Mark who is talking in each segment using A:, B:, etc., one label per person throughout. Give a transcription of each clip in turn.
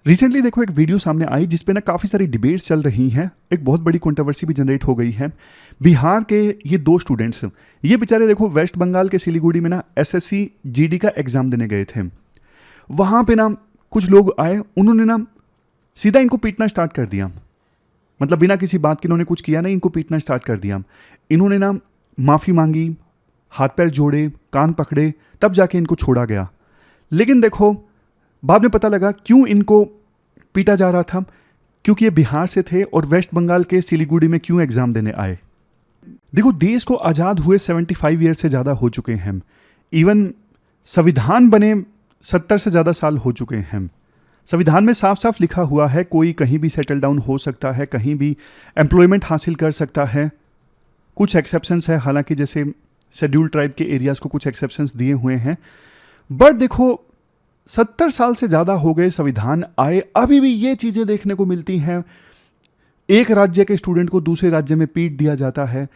A: Recently देखो एक video सामने आई जिसपे ना काफ़ी सारी डिबेट्स चल रही हैं, एक बहुत बड़ी कंट्रोवर्सी भी जनरेट हो गई है। बिहार के ये दो स्टूडेंट्स, ये बेचारे देखो वेस्ट बंगाल के सिलीगुड़ी में ना एसएससी जीडी का एग्ज़ाम देने गए थे। वहाँ पे ना कुछ लोग आए, उन्होंने ना सीधा इनको पीटना स्टार्ट कर दिया। मतलब बिना किसी बात के इन्होंने कुछ किया नहीं, इनको पीटना स्टार्ट कर दिया। इन्होंने ना माफ़ी मांगी, हाथ पैर जोड़े, कान पकड़े, तब जाके इनको छोड़ा गया। लेकिन देखो बाद में पता लगा क्यों इनको पीटा जा रहा था, क्योंकि ये बिहार से थे और वेस्ट बंगाल के सिलीगुड़ी में क्यों एग्जाम देने आए। देखो देश को आज़ाद हुए 75 ईयर से ज़्यादा हो चुके हैं। इवन संविधान बने 70 से ज़्यादा साल हो चुके हैं। संविधान में साफ साफ लिखा हुआ है कोई कहीं भी सेटल डाउन हो सकता है, कहीं भी एम्प्लॉयमेंट हासिल कर सकता है। कुछ एक्सेप्शंस है, हालांकि जैसे शेड्यूल ट्राइब के एरियाज़ को कुछ एक्सेप्शंस दिए हुए हैं। बट देखो 70 साल से ज़्यादा हो गए संविधान आए, अभी भी ये चीज़ें देखने को मिलती हैं। एक राज्य के स्टूडेंट को दूसरे राज्य में पीट दिया जाता है।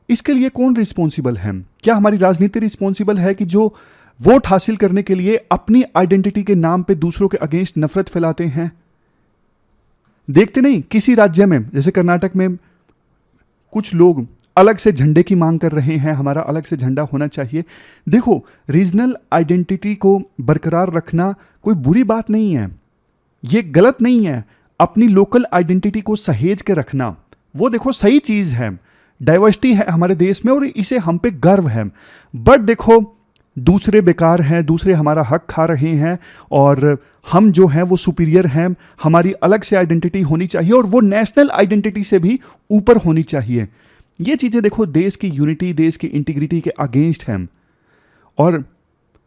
A: इसके लिए कौन रिस्पॉन्सिबल है? क्या हमारी राजनीति रिस्पॉन्सिबल है कि जो वोट हासिल करने के लिए अपनी आइडेंटिटी के नाम पे दूसरों के अगेंस्ट नफरत फैलाते हैं? देखते नहीं किसी राज्य में, जैसे कर्नाटक में कुछ लोग अलग से झंडे की मांग कर रहे हैं, हमारा अलग से झंडा होना चाहिए। देखो रीजनल आइडेंटिटी को बरकरार रखना कोई बुरी बात नहीं है, ये गलत नहीं है। अपनी लोकल आइडेंटिटी को सहेज के रखना वो देखो सही चीज़ है। डाइवर्सिटी है हमारे देश में और इसे हम पे गर्व है। बट देखो दूसरे बेकार हैं, दूसरे हमारा हक खा रहे हैं और हम जो हैं वो सुपीरियर हैं। हमारी अलग से आइडेंटिटी होनी चाहिए और वो नेशनल आइडेंटिटी से भी ऊपर होनी चाहिए। ये चीज़ें देखो देश की यूनिटी, देश की इंटीग्रिटी के अगेंस्ट हैं। और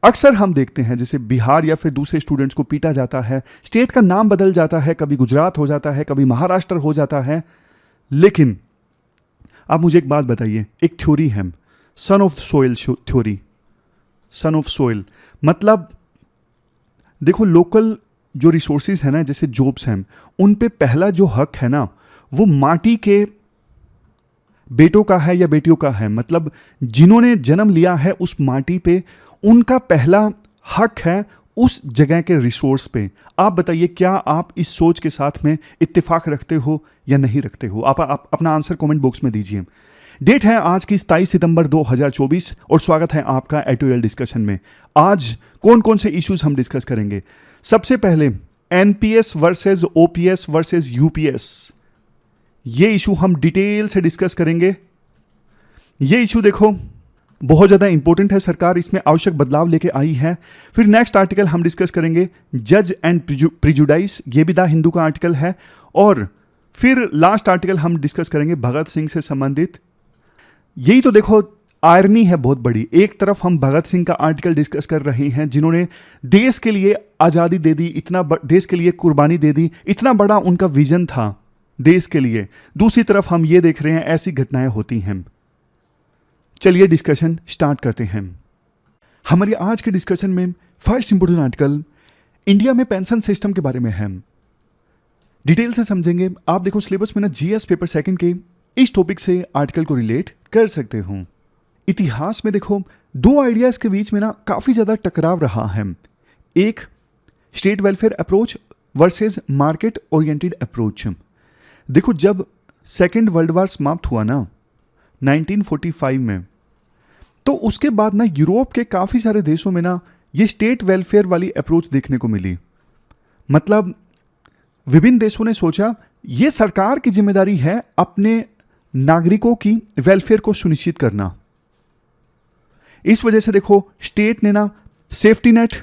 A: अक्सर हम देखते हैं जैसे बिहार या फिर दूसरे स्टूडेंट्स को पीटा जाता है, स्टेट का नाम बदल जाता है, कभी गुजरात हो जाता है, कभी महाराष्ट्र हो जाता है। लेकिन आप मुझे एक बात बताइए, एक थ्योरी है son of soil theory. Son of soil मतलब देखो लोकल जो रिसोर्सेज है ना, जैसे जॉब्स हैं, उन पे पहला जो हक है ना वो माटी के बेटों का है या बेटियों का है। मतलब जिन्होंने जन्म लिया है उस माटी पे, उनका पहला हक है उस जगह के रिसोर्स पे। आप बताइए क्या आप इस सोच के साथ में इत्तेफाक रखते हो या नहीं रखते हो? आप अपना आंसर कमेंट बॉक्स में दीजिए। डेट है आज की 27 सितंबर 2024 और स्वागत है आपका एटोएल डिस्कशन में। आज कौन कौन से इश्यूज हम डिस्कस करेंगे? सबसे पहले NPS versus OPS versus UPS, ये इशू हम डिटेल से डिस्कस करेंगे। ये इशू देखो बहुत ज़्यादा इंपॉर्टेंट है, सरकार इसमें आवश्यक बदलाव लेके आई है। फिर नेक्स्ट आर्टिकल हम डिस्कस करेंगे जज एंड प्रिजुडाइस, ये भी द हिंदू का आर्टिकल है। और फिर लास्ट आर्टिकल हम डिस्कस करेंगे भगत सिंह से संबंधित। यही तो देखो आयरनी है बहुत बड़ी, एक तरफ हम भगत सिंह का आर्टिकल डिस्कस कर रहे हैं जिन्होंने देश के लिए आज़ादी दे दी, देश के लिए कुर्बानी दे दी, इतना बड़ा उनका विजन था देश के लिए। दूसरी तरफ हम ये देख रहे हैं ऐसी घटनाएं होती हैं। चलिए डिस्कशन स्टार्ट करते हैं। हमारी आज के डिस्कशन में फर्स्ट इंपोर्टेंट आर्टिकल इंडिया में पेंशन सिस्टम के बारे में है। डिटेल से समझेंगे। आप देखो सिलेबस में ना जीएस पेपर सेकंड के इस टॉपिक से आर्टिकल को रिलेट कर सकते हो। इतिहास में देखो दो आइडियाज के बीच में ना काफी ज्यादा टकराव रहा है। एक state welfare approach versus market oriented approach. देखो जब सेकेंड वर्ल्ड वार समाप्त हुआ ना 1945 में, तो उसके बाद ना यूरोप के काफ़ी सारे देशों में ना ये स्टेट वेलफेयर वाली अप्रोच देखने को मिली। मतलब विभिन्न देशों ने सोचा ये सरकार की जिम्मेदारी है अपने नागरिकों की वेलफेयर को सुनिश्चित करना। इस वजह से देखो स्टेट ने ना सेफ्टी नेट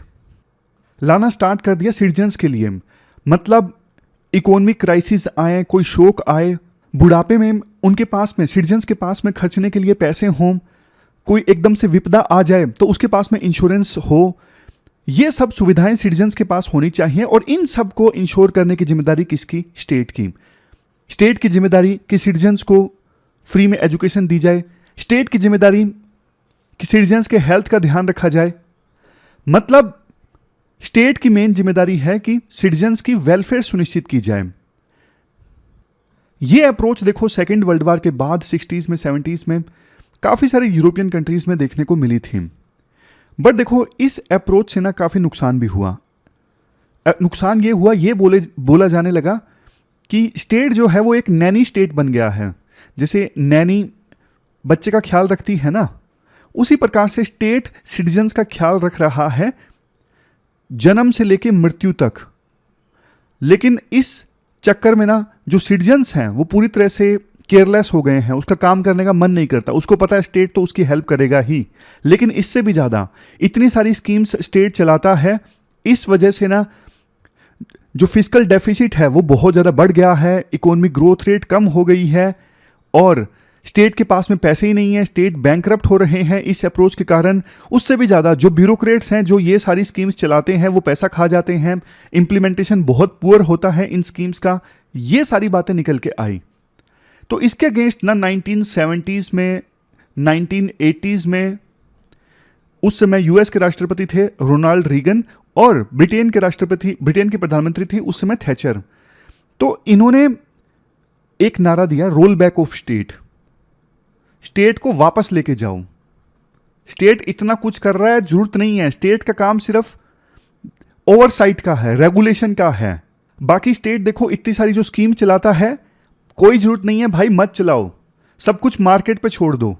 A: लाना स्टार्ट कर दिया सिटीजन्स के लिए। मतलब इकोनॉमिक क्राइसिस आए, कोई शोक आए, बुढ़ापे में उनके पास में, सिटीजन्स के पास में खर्चने के लिए पैसे हों, कोई एकदम से विपदा आ जाए तो उसके पास में इंश्योरेंस हो। ये सब सुविधाएं सिटीजन्स के पास होनी चाहिए और इन सब को इंश्योर करने की जिम्मेदारी किसकी? स्टेट की। स्टेट की जिम्मेदारी कि सिटीजन्स को फ्री में एजुकेशन दी जाए, स्टेट की जिम्मेदारी कि सिटीजन्स के हेल्थ का ध्यान रखा जाए। मतलब स्टेट की मेन जिम्मेदारी है कि सिटीजन्स की वेलफेयर सुनिश्चित की जाए। यह अप्रोच देखो सेकेंड वर्ल्ड वार के बाद 60s में 70s में काफ़ी सारे यूरोपियन कंट्रीज में देखने को मिली थी। बट देखो इस अप्रोच से ना काफ़ी नुकसान भी हुआ। नुकसान ये हुआ, ये बोला जाने लगा कि स्टेट जो है वो एक नैनी स्टेट बन गया है। जैसे नैनी बच्चे का ख्याल रखती है ना, उसी प्रकार से स्टेट सिटीजन्स का ख्याल रख रहा है जन्म से लेके मृत्यु तक। लेकिन इस चक्कर में ना जो सिटीजन्स हैं वो पूरी तरह से केयरलेस हो गए हैं, उसका काम करने का मन नहीं करता। उसको पता है स्टेट तो उसकी हेल्प करेगा ही, लेकिन इससे भी ज़्यादा इतनी सारी स्कीम्स स्टेट चलाता है, इस वजह से ना जो फिस्कल डेफिसिट है वो बहुत ज़्यादा बढ़ गया है, इकोनॉमिक ग्रोथ रेट कम हो गई है और स्टेट के पास में पैसे ही नहीं है, स्टेट बैंकरप्ट हो रहे हैं इस अप्रोच के कारण। उससे भी ज़्यादा जो ब्यूरोक्रेट्स हैं जो ये सारी स्कीम्स चलाते हैं वो पैसा खा जाते हैं, इम्प्लीमेंटेशन बहुत पुअर होता है इन स्कीम्स का। ये सारी बातें निकल के आई। तो इसके अगेंस्ट ना 1970s में, 1980s में उस समय यूएस के राष्ट्रपति थे रोनाल्ड रीगन और ब्रिटेन के प्रधानमंत्री थी उस समय थैचर। तो इन्होंने एक नारा दिया, roll back of state. State को वापस लेके जाओ, स्टेट इतना कुछ कर रहा है, जरूरत नहीं है, स्टेट का काम सिर्फ ओवरसाइट का है, रेगुलेशन का है। बाकी स्टेट देखो इतनी सारी जो स्कीम चलाता है, कोई जरूरत नहीं है भाई, मत चलाओ, सब कुछ मार्केट पे छोड़ दो,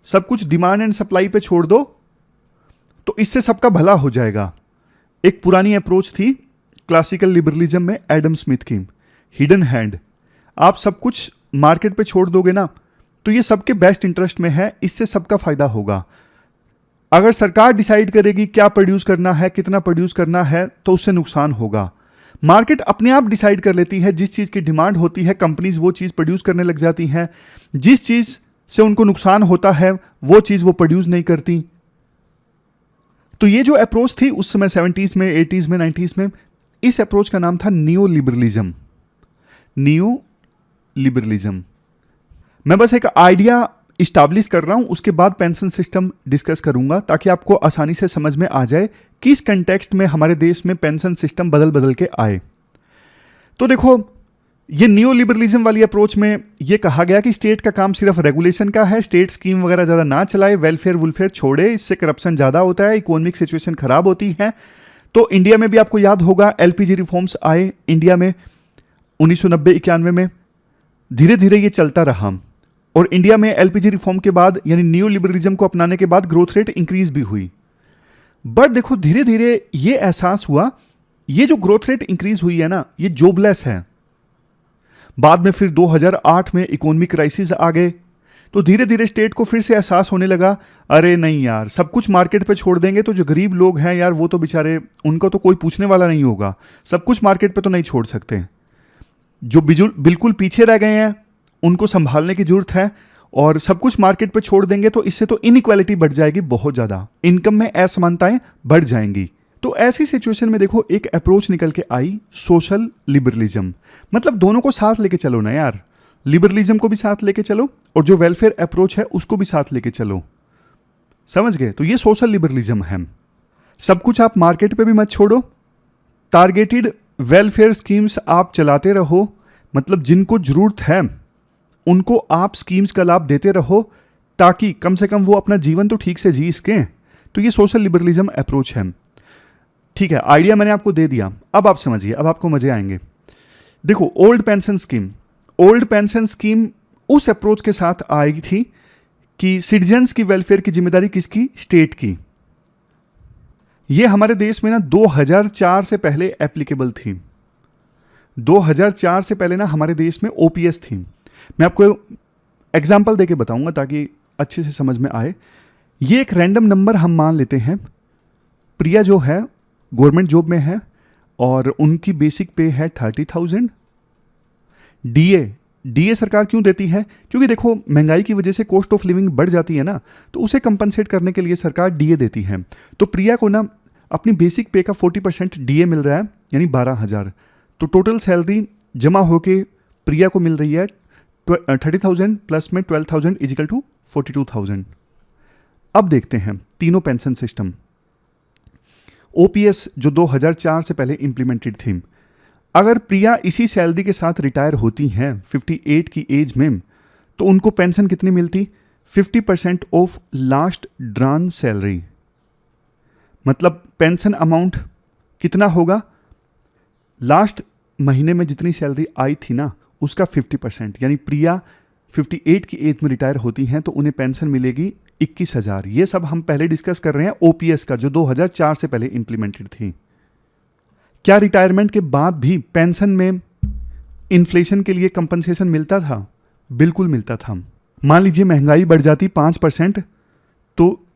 A: सब कुछ डिमांड एंड सप्लाई पे छोड़ दो, तो इससे सबका भला हो जाएगा। एक पुरानी अप्रोच थी क्लासिकल लिबरलिज्म में एडम स्मिथ की, हिडन हैंड। आप सब कुछ मार्केट पे छोड़ दोगे ना तो ये सबके बेस्ट इंटरेस्ट में है, इससे सबका फायदा होगा। अगर सरकार डिसाइड करेगी क्या प्रोड्यूस करना है, कितना प्रोड्यूस करना है, तो उससे नुकसान होगा। मार्केट अपने आप डिसाइड कर लेती है, जिस चीज़ की डिमांड होती है कंपनीज वो चीज़ प्रोड्यूस करने लग जाती हैं, जिस चीज़ से उनको नुकसान होता है वो चीज़ वो प्रोड्यूस नहीं करती। तो ये जो अप्रोच थी उस समय 70s में, 80s में, 90s में, इस अप्रोच का नाम था नियो लिबरलिज्म। Neo liberalism. मैं बस एक आइडिया इस्टाब्लिश कर रहा हूं, उसके बाद पेंशन सिस्टम डिस्कस करूंगा ताकि आपको आसानी से समझ में आ जाए किस कंटेक्स्ट में हमारे देश में पेंशन सिस्टम बदल बदल के आए। तो देखो, ये न्यू लिबरलिज्म वाली अप्रोच में ये कहा गया कि स्टेट का काम सिर्फ रेगुलेशन का है, स्टेट स्कीम वगैरह ज़्यादा ना चलाए, वेलफेयर वुलफेयर छोड़े, इससे करप्शन ज़्यादा होता है, इकोनॉमिक सिचुएशन खराब होती है। तो इंडिया में भी आपको याद होगा एलपीजी रिफॉर्म्स आए इंडिया में 1990-91 में, धीरे धीरे ये चलता रहा और इंडिया में एलपीजी रिफॉर्म के बाद यानी न्यू लिबरलिज्म को अपनाने के बाद ग्रोथ रेट इंक्रीज भी हुई। बट देखो धीरे धीरे ये एहसास हुआ ये जो ग्रोथ रेट इंक्रीज हुई है ना, ये जॉबलेस है। बाद में फिर 2008 में इकोनॉमिक क्राइसिस आ गए, तो धीरे धीरे स्टेट को फिर से एहसास होने लगा, अरे नहीं यार, सब कुछ मार्केट पे छोड़ देंगे तो जो गरीब लोग हैं यार वो तो बेचारे, उनको तो कोई पूछने वाला नहीं होगा, सब कुछ मार्केट पे तो नहीं छोड़ सकते। जो बिल्कुल पीछे रह गए हैं उनको संभालने की जरूरत है, और सब कुछ मार्केट पे छोड़ देंगे तो इससे तो इनइक्वालिटी बढ़ जाएगी बहुत ज़्यादा, इनकम में असमानताएं बढ़ जाएंगी। तो ऐसी सिचुएशन में देखो एक अप्रोच निकल के आई, सोशल लिबरलिज्म। मतलब दोनों को साथ लेके चलो ना यार, लिबरलिज्म को भी साथ लेके चलो और जो वेलफेयर अप्रोच है उसको भी साथ लेके चलो। समझ गए? तो ये सोशल लिबरलिज्म है। सब कुछ आप मार्केट पे भी मत छोड़ो, टारगेटेड वेलफेयर स्कीम्स आप चलाते रहो, मतलब जिनको जरूरत है उनको आप स्कीम्स का लाभ देते रहो ताकि कम से कम वो अपना जीवन तो ठीक से जी सकें। तो ये सोशल लिबरलिज्म अप्रोच है। ठीक है, आइडिया मैंने आपको दे दिया, अब आप समझिए, अब आपको मजे आएंगे। देखो ओल्ड पेंशन स्कीम उस अप्रोच के साथ आई थी कि सिटीजन्स की वेलफेयर की जिम्मेदारी किसकी? स्टेट की। ये हमारे देश में ना 2004 से पहले एप्लीकेबल थी। 2004 से पहले ना हमारे देश में ओपीएस थी। मैं आपको एग्जाम्पल देके बताऊंगा ताकि अच्छे से समझ में आए। ये एक रैंडम नंबर हम मान लेते हैं, प्रिया जो है गवर्नमेंट जॉब में है और उनकी बेसिक पे है 30,000। डीए सरकार क्यों देती है? क्योंकि देखो महंगाई की वजह से कॉस्ट ऑफ लिविंग बढ़ जाती है ना, तो उसे कंपनसेट करने के लिए सरकार डीए देती है। तो प्रिया को ना अपनी बेसिक पे का 40% डीए मिल रहा है, यानी 12,000। तो टोटल सैलरी जमा होके प्रिया को मिल रही है 30,000 प्लस में 12,000 इजिकल टू 42,000। अब देखते हैं तीनों पेंशन सिस्टम। ओपीएस जो 2004 से पहले इंप्लीमेंटेड थी, अगर प्रिया इसी सैलरी के साथ रिटायर होती हैं 58 की एज में, तो उनको पेंशन कितनी मिलती? 50% ऑफ लास्ट ड्रॉन सैलरी। मतलब पेंशन अमाउंट कितना होगा? लास्ट महीने में जितनी सैलरी आई थी ना उसका 50%, यानी प्रिया 58 की एज में रिटायर होती हैं तो उन्हें पेंशन मिलेगी 21,000। ये सब हम पहले डिस्कस कर रहे हैं ओपीएस का, जो 2004 से पहले इंप्लीमेंटेड थी। क्या रिटायरमेंट के बाद भी पेंशन में इन्फ्लेशन के लिए कंपनसेशन मिलता था? बिल्कुल मिलता था। मान लीजिए महंगाई बढ़ जाती 5%, तो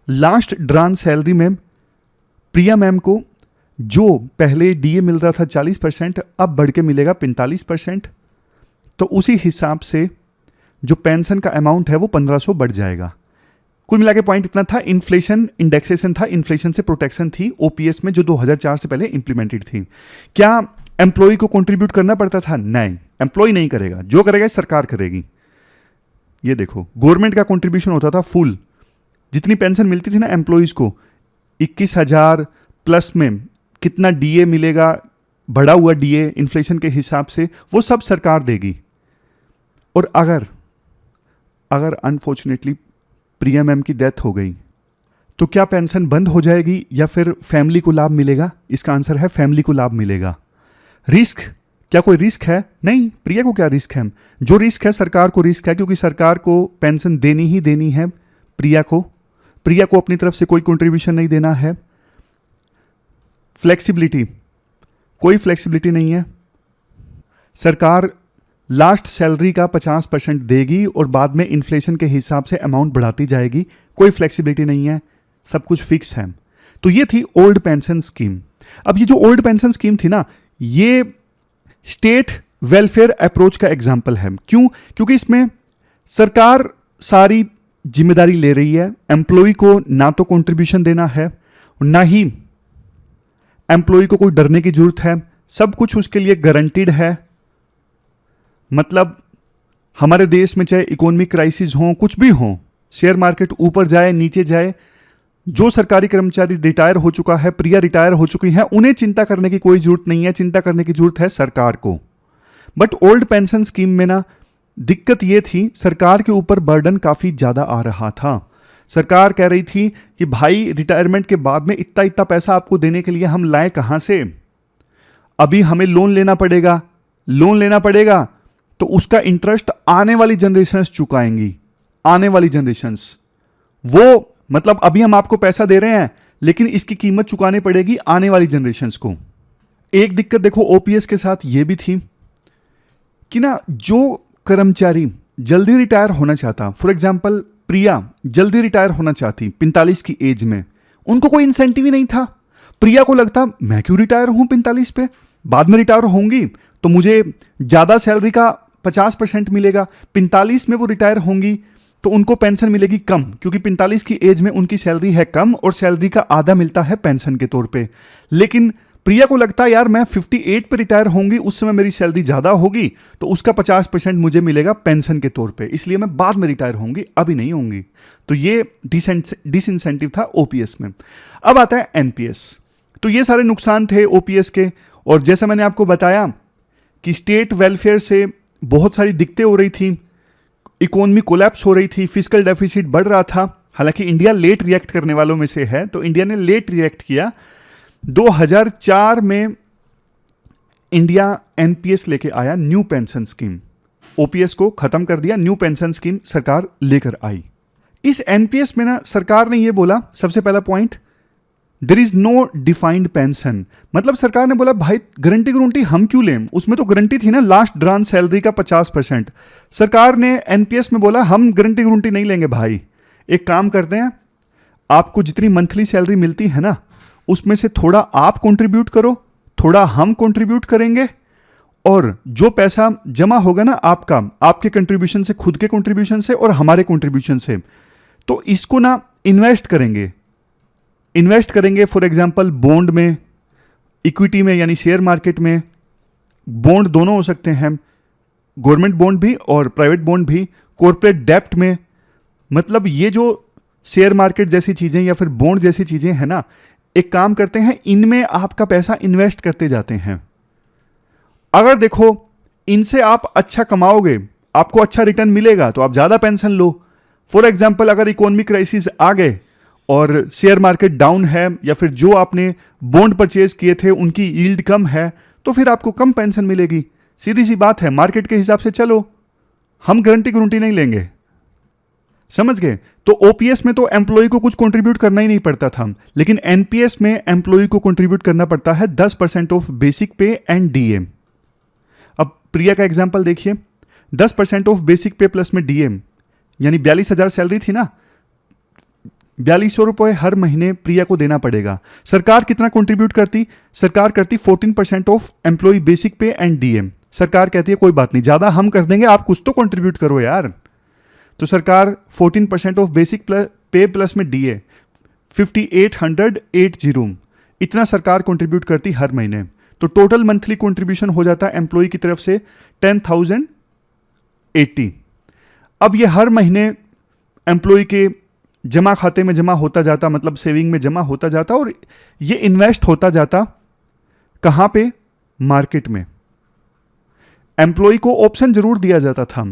A: लास्ट ड्रान सैलरी में प्रिया मैम को जो पहले डीए मिल रहा था 40%, अब बढ़ के मिलेगा 45%। तो उसी हिसाब से जो पेंशन का अमाउंट है वो 1500 बढ़ जाएगा। कुल मिला के पॉइंट इतना था, इन्फ्लेशन इंडेक्सेशन था, इन्फ्लेशन से प्रोटेक्शन थी ओपीएस में जो 2004 से पहले इंप्लीमेंटेड थी। क्या एम्प्लॉय को कंट्रीब्यूट करना पड़ता था? नहीं, एम्प्लॉय नहीं करेगा, जो करेगा सरकार करेगी। ये देखो, गवर्नमेंट का कंट्रीब्यूशन होता था फुल। जितनी पेंशन मिलती थी ना एम्प्लॉयज को, 21,000 प्लस में कितना डीए मिलेगा, बढ़ा हुआ डीए इन्फ्लेशन के हिसाब से, वो सब सरकार देगी। और अगर अनफॉर्चुनेटली प्रिया मैम की डेथ हो गई तो क्या पेंशन बंद हो जाएगी या फिर फैमिली को लाभ मिलेगा? इसका आंसर है फैमिली को लाभ मिलेगा। रिस्क, क्या कोई रिस्क है? नहीं, प्रिया को क्या रिस्क है? जो रिस्क है सरकार को रिस्क है, क्योंकि सरकार को पेंशन देनी ही देनी है प्रिया को अपनी तरफ से कोई कंट्रीब्यूशन नहीं देना है। फ्लेक्सिबिलिटी, कोई फ्लेक्सिबिलिटी नहीं है। सरकार लास्ट सैलरी का 50% देगी और बाद में इन्फ्लेशन के हिसाब से अमाउंट बढ़ाती जाएगी। कोई फ्लेक्सिबिलिटी नहीं है, सब कुछ फिक्स है। तो ये थी ओल्ड पेंशन स्कीम। अब ये जो ओल्ड पेंशन स्कीम थी ना, ये स्टेट वेलफेयर अप्रोच का एग्जाम्पल है। क्यों? क्योंकि इसमें सरकार सारी जिम्मेदारी ले रही है। एम्प्लॉय को ना तो कंट्रीब्यूशन देना है, ना ही एम्प्लॉय को कोई डरने की जरूरत है। सब कुछ उसके लिए गारंटीड है। मतलब हमारे देश में चाहे इकोनॉमिक क्राइसिस हो, कुछ भी हो, शेयर मार्केट ऊपर जाए नीचे जाए, जो सरकारी कर्मचारी रिटायर हो चुका है, प्रिया रिटायर हो चुकी हैं, उन्हें चिंता करने की कोई जरूरत नहीं है। चिंता करने की जरूरत है सरकार को। बट ओल्ड पेंशन स्कीम में ना दिक्कत ये थी, सरकार के ऊपर बर्डन काफी ज्यादा आ रहा था। सरकार कह रही थी कि भाई रिटायरमेंट के बाद में इतना इतना पैसा आपको देने के लिए हम लाए कहां से? अभी हमें लोन लेना पड़ेगा तो उसका इंटरेस्ट आने वाली जनरेशंस चुकाएंगी। आने वाली जनरेशंस, वो मतलब अभी हम आपको पैसा दे रहे हैं लेकिन इसकी कीमत चुकानी पड़ेगी आने वाली जनरेशंस को। एक दिक्कत देखो ओपीएस के साथ ये भी थी कि ना, जो कर्मचारी जल्दी रिटायर होना चाहता, फॉर एग्जाम्पल प्रिया जल्दी रिटायर होना चाहती 45 की एज में, उनको कोई इंसेंटिव ही नहीं था। प्रिया को लगता मैं क्यों रिटायर हूं 45 पे, बाद में रिटायर होंगी तो मुझे ज्यादा सैलरी का 50% मिलेगा। 45 में वो रिटायर होंगी तो उनको पेंशन मिलेगी कम, क्योंकि 45 की एज में उनकी सैलरी है कम और सैलरी का आधा मिलता है पेंशन के तौर पे। लेकिन प्रिया को लगता है यार मैं 58 पे रिटायर होंगी, उस समय मेरी सैलरी ज्यादा होगी तो उसका 50% मुझे मिलेगा पेंशन के तौर पे, इसलिए मैं बाद में रिटायर होंगी, अभी नहीं होंगी। तो ये डिसइंसेंटिव था ओपीएस में। अब आता है एनपीएस। तो ये सारे नुकसान थे ओपीएस के। और जैसा मैंने आपको बताया कि स्टेट वेलफेयर से बहुत सारी दिक्कतें हो रही थी, इकोनॉमी कोलैप्स हो रही थी, फिस्कल डेफिसिट बढ़ रहा था। हालांकि इंडिया लेट रिएक्ट करने वालों में से है, तो इंडिया ने लेट रिएक्ट किया। 2004 में इंडिया एनपीएस लेके आया, न्यू पेंशन स्कीम। ओपीएस को खत्म कर दिया, न्यू पेंशन स्कीम सरकार लेकर आई। इस एनपीएस में ना सरकार ने ये बोला, सबसे पहला point, there is no defined pension. मतलब सरकार ने बोला भाई गारंटी हम क्यों लें, उसमें तो गारंटी थी ना लास्ट ड्रान सैलरी का 50%। सरकार ने एनपीएस में बोला हम गारंटी नहीं लेंगे भाई, एक काम करते हैं, आपको जितनी मंथली सैलरी मिलती है ना उसमें से थोड़ा आप कंट्रीब्यूट करो, थोड़ा हम कंट्रीब्यूट करेंगे, और जो पैसा जमा होगा ना आपका, आपके कंट्रीब्यूशन से, खुद के कंट्रीब्यूशन से और हमारे कंट्रीब्यूशन से, तो इसको ना इन्वेस्ट करेंगे फॉर एग्जांपल बॉन्ड में, इक्विटी में यानी शेयर मार्केट में। बॉन्ड दोनों हो सकते हैं, गवर्नमेंट बॉन्ड भी और प्राइवेट बॉन्ड भी, कॉर्पोरेट डेप्ट में। मतलब ये जो शेयर मार्केट जैसी चीजें या फिर बॉन्ड जैसी चीजें हैं ना, एक काम करते हैं, इनमें आपका पैसा इन्वेस्ट करते जाते हैं। अगर देखो इनसे आप अच्छा कमाओगे, आपको अच्छा रिटर्न मिलेगा तो आप ज्यादा पेंशन लो। फॉर एग्जाम्पल अगर इकोनॉमिक क्राइसिस आ गए और शेयर मार्केट डाउन है या फिर जो आपने बॉन्ड परचेज किए थे उनकी यील्ड कम है, तो फिर आपको कम पेंशन मिलेगी। सीधी सी बात है, मार्केट के हिसाब से चलो, हम गारंटी नहीं लेंगे। समझ गए? तो ओपीएस में तो एम्प्लॉय को कुछ कंट्रीब्यूट करना ही नहीं पड़ता था, लेकिन एनपीएस में एम्प्लॉय को कंट्रीब्यूट करना पड़ता है 10% ऑफ बेसिक पे एंड डीए। अब प्रिया का एग्जांपल देखिए, 10% ऑफ बेसिक पे प्लस में डीए, यानी 42,000 सैलरी थी ना, 4200 रुपये हर महीने प्रिया को देना पड़ेगा। सरकार कितना कंट्रीब्यूट करती? सरकार करती 14% ऑफ एम्प्लॉय बेसिक पे एंड डीए। सरकार कहती है कोई बात नहीं, ज्यादा हम कर देंगे, आप कुछ तो कंट्रीब्यूट करो यार। तो सरकार 14% ऑफ बेसिक पे प्लस में डीए 5880 इतना सरकार कंट्रीब्यूट करती हर महीने। तो टोटल मंथली कंट्रीब्यूशन हो जाता है एम्प्लॉय की तरफ से 10,080। अब ये हर महीने एम्प्लॉय के जमा खाते में जमा होता जाता, मतलब सेविंग में जमा होता जाता, और ये इन्वेस्ट होता जाता कहां पे? मार्केट में। एम्प्लॉय को ऑप्शन जरूर दिया जाता था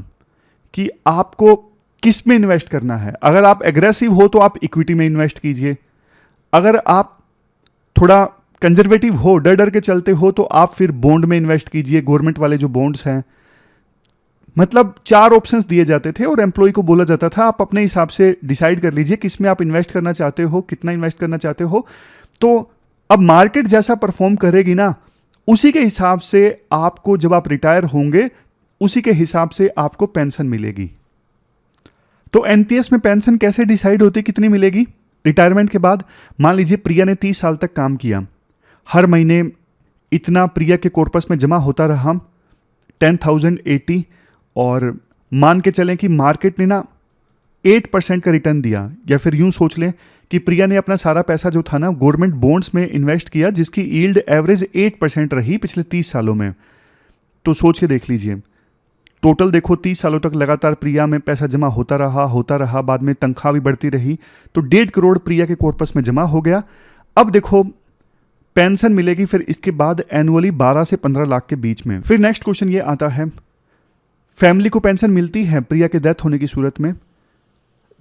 A: कि आपको किस में इन्वेस्ट करना है। अगर आप एग्रेसिव हो तो आप इक्विटी में इन्वेस्ट कीजिए, अगर आप थोड़ा कंजर्वेटिव हो, डर डर के चलते हो, तो आप फिर बॉन्ड में इन्वेस्ट कीजिए, गवर्नमेंट वाले जो बॉन्ड्स हैं। मतलब 4 ऑप्शंस दिए जाते थे और एम्प्लॉय को बोला जाता था आप अपने हिसाब से डिसाइड कर लीजिए किस में आप इन्वेस्ट करना चाहते हो, कितना इन्वेस्ट करना चाहते हो। तो अब मार्केट जैसा परफॉर्म करेगी ना, उसी के हिसाब से आपको, जब आप रिटायर होंगे, उसी के हिसाब से आपको पेंशन मिलेगी। तो एनपीएस में पेंशन कैसे डिसाइड होती, कितनी मिलेगी रिटायरमेंट के बाद? मान लीजिए प्रिया ने 30 साल तक काम किया, हर महीने इतना प्रिया के कॉर्पस में जमा होता रहा 10,080, और मान के चलें कि मार्केट ने ना 8% का रिटर्न दिया, या फिर यूं सोच लें कि प्रिया ने अपना सारा पैसा जो था ना गवर्नमेंट बॉन्ड्स में इन्वेस्ट किया, जिसकी यील्ड एवरेज 8% रही पिछले 30 सालों में। तो सोच के देख लीजिए, टोटल देखो 30 सालों तक लगातार प्रिया में पैसा जमा होता रहा, बाद में तनख्वाह भी बढ़ती रही, तो 1.5 करोड़ प्रिया के कॉर्पस में जमा हो गया। अब देखो पेंशन मिलेगी फिर इसके बाद एनुअली 12 से 15 लाख के बीच में। फिर नेक्स्ट क्वेश्चन ये आता है, फैमिली को पेंशन मिलती है प्रिया के डेथ होने की सूरत में?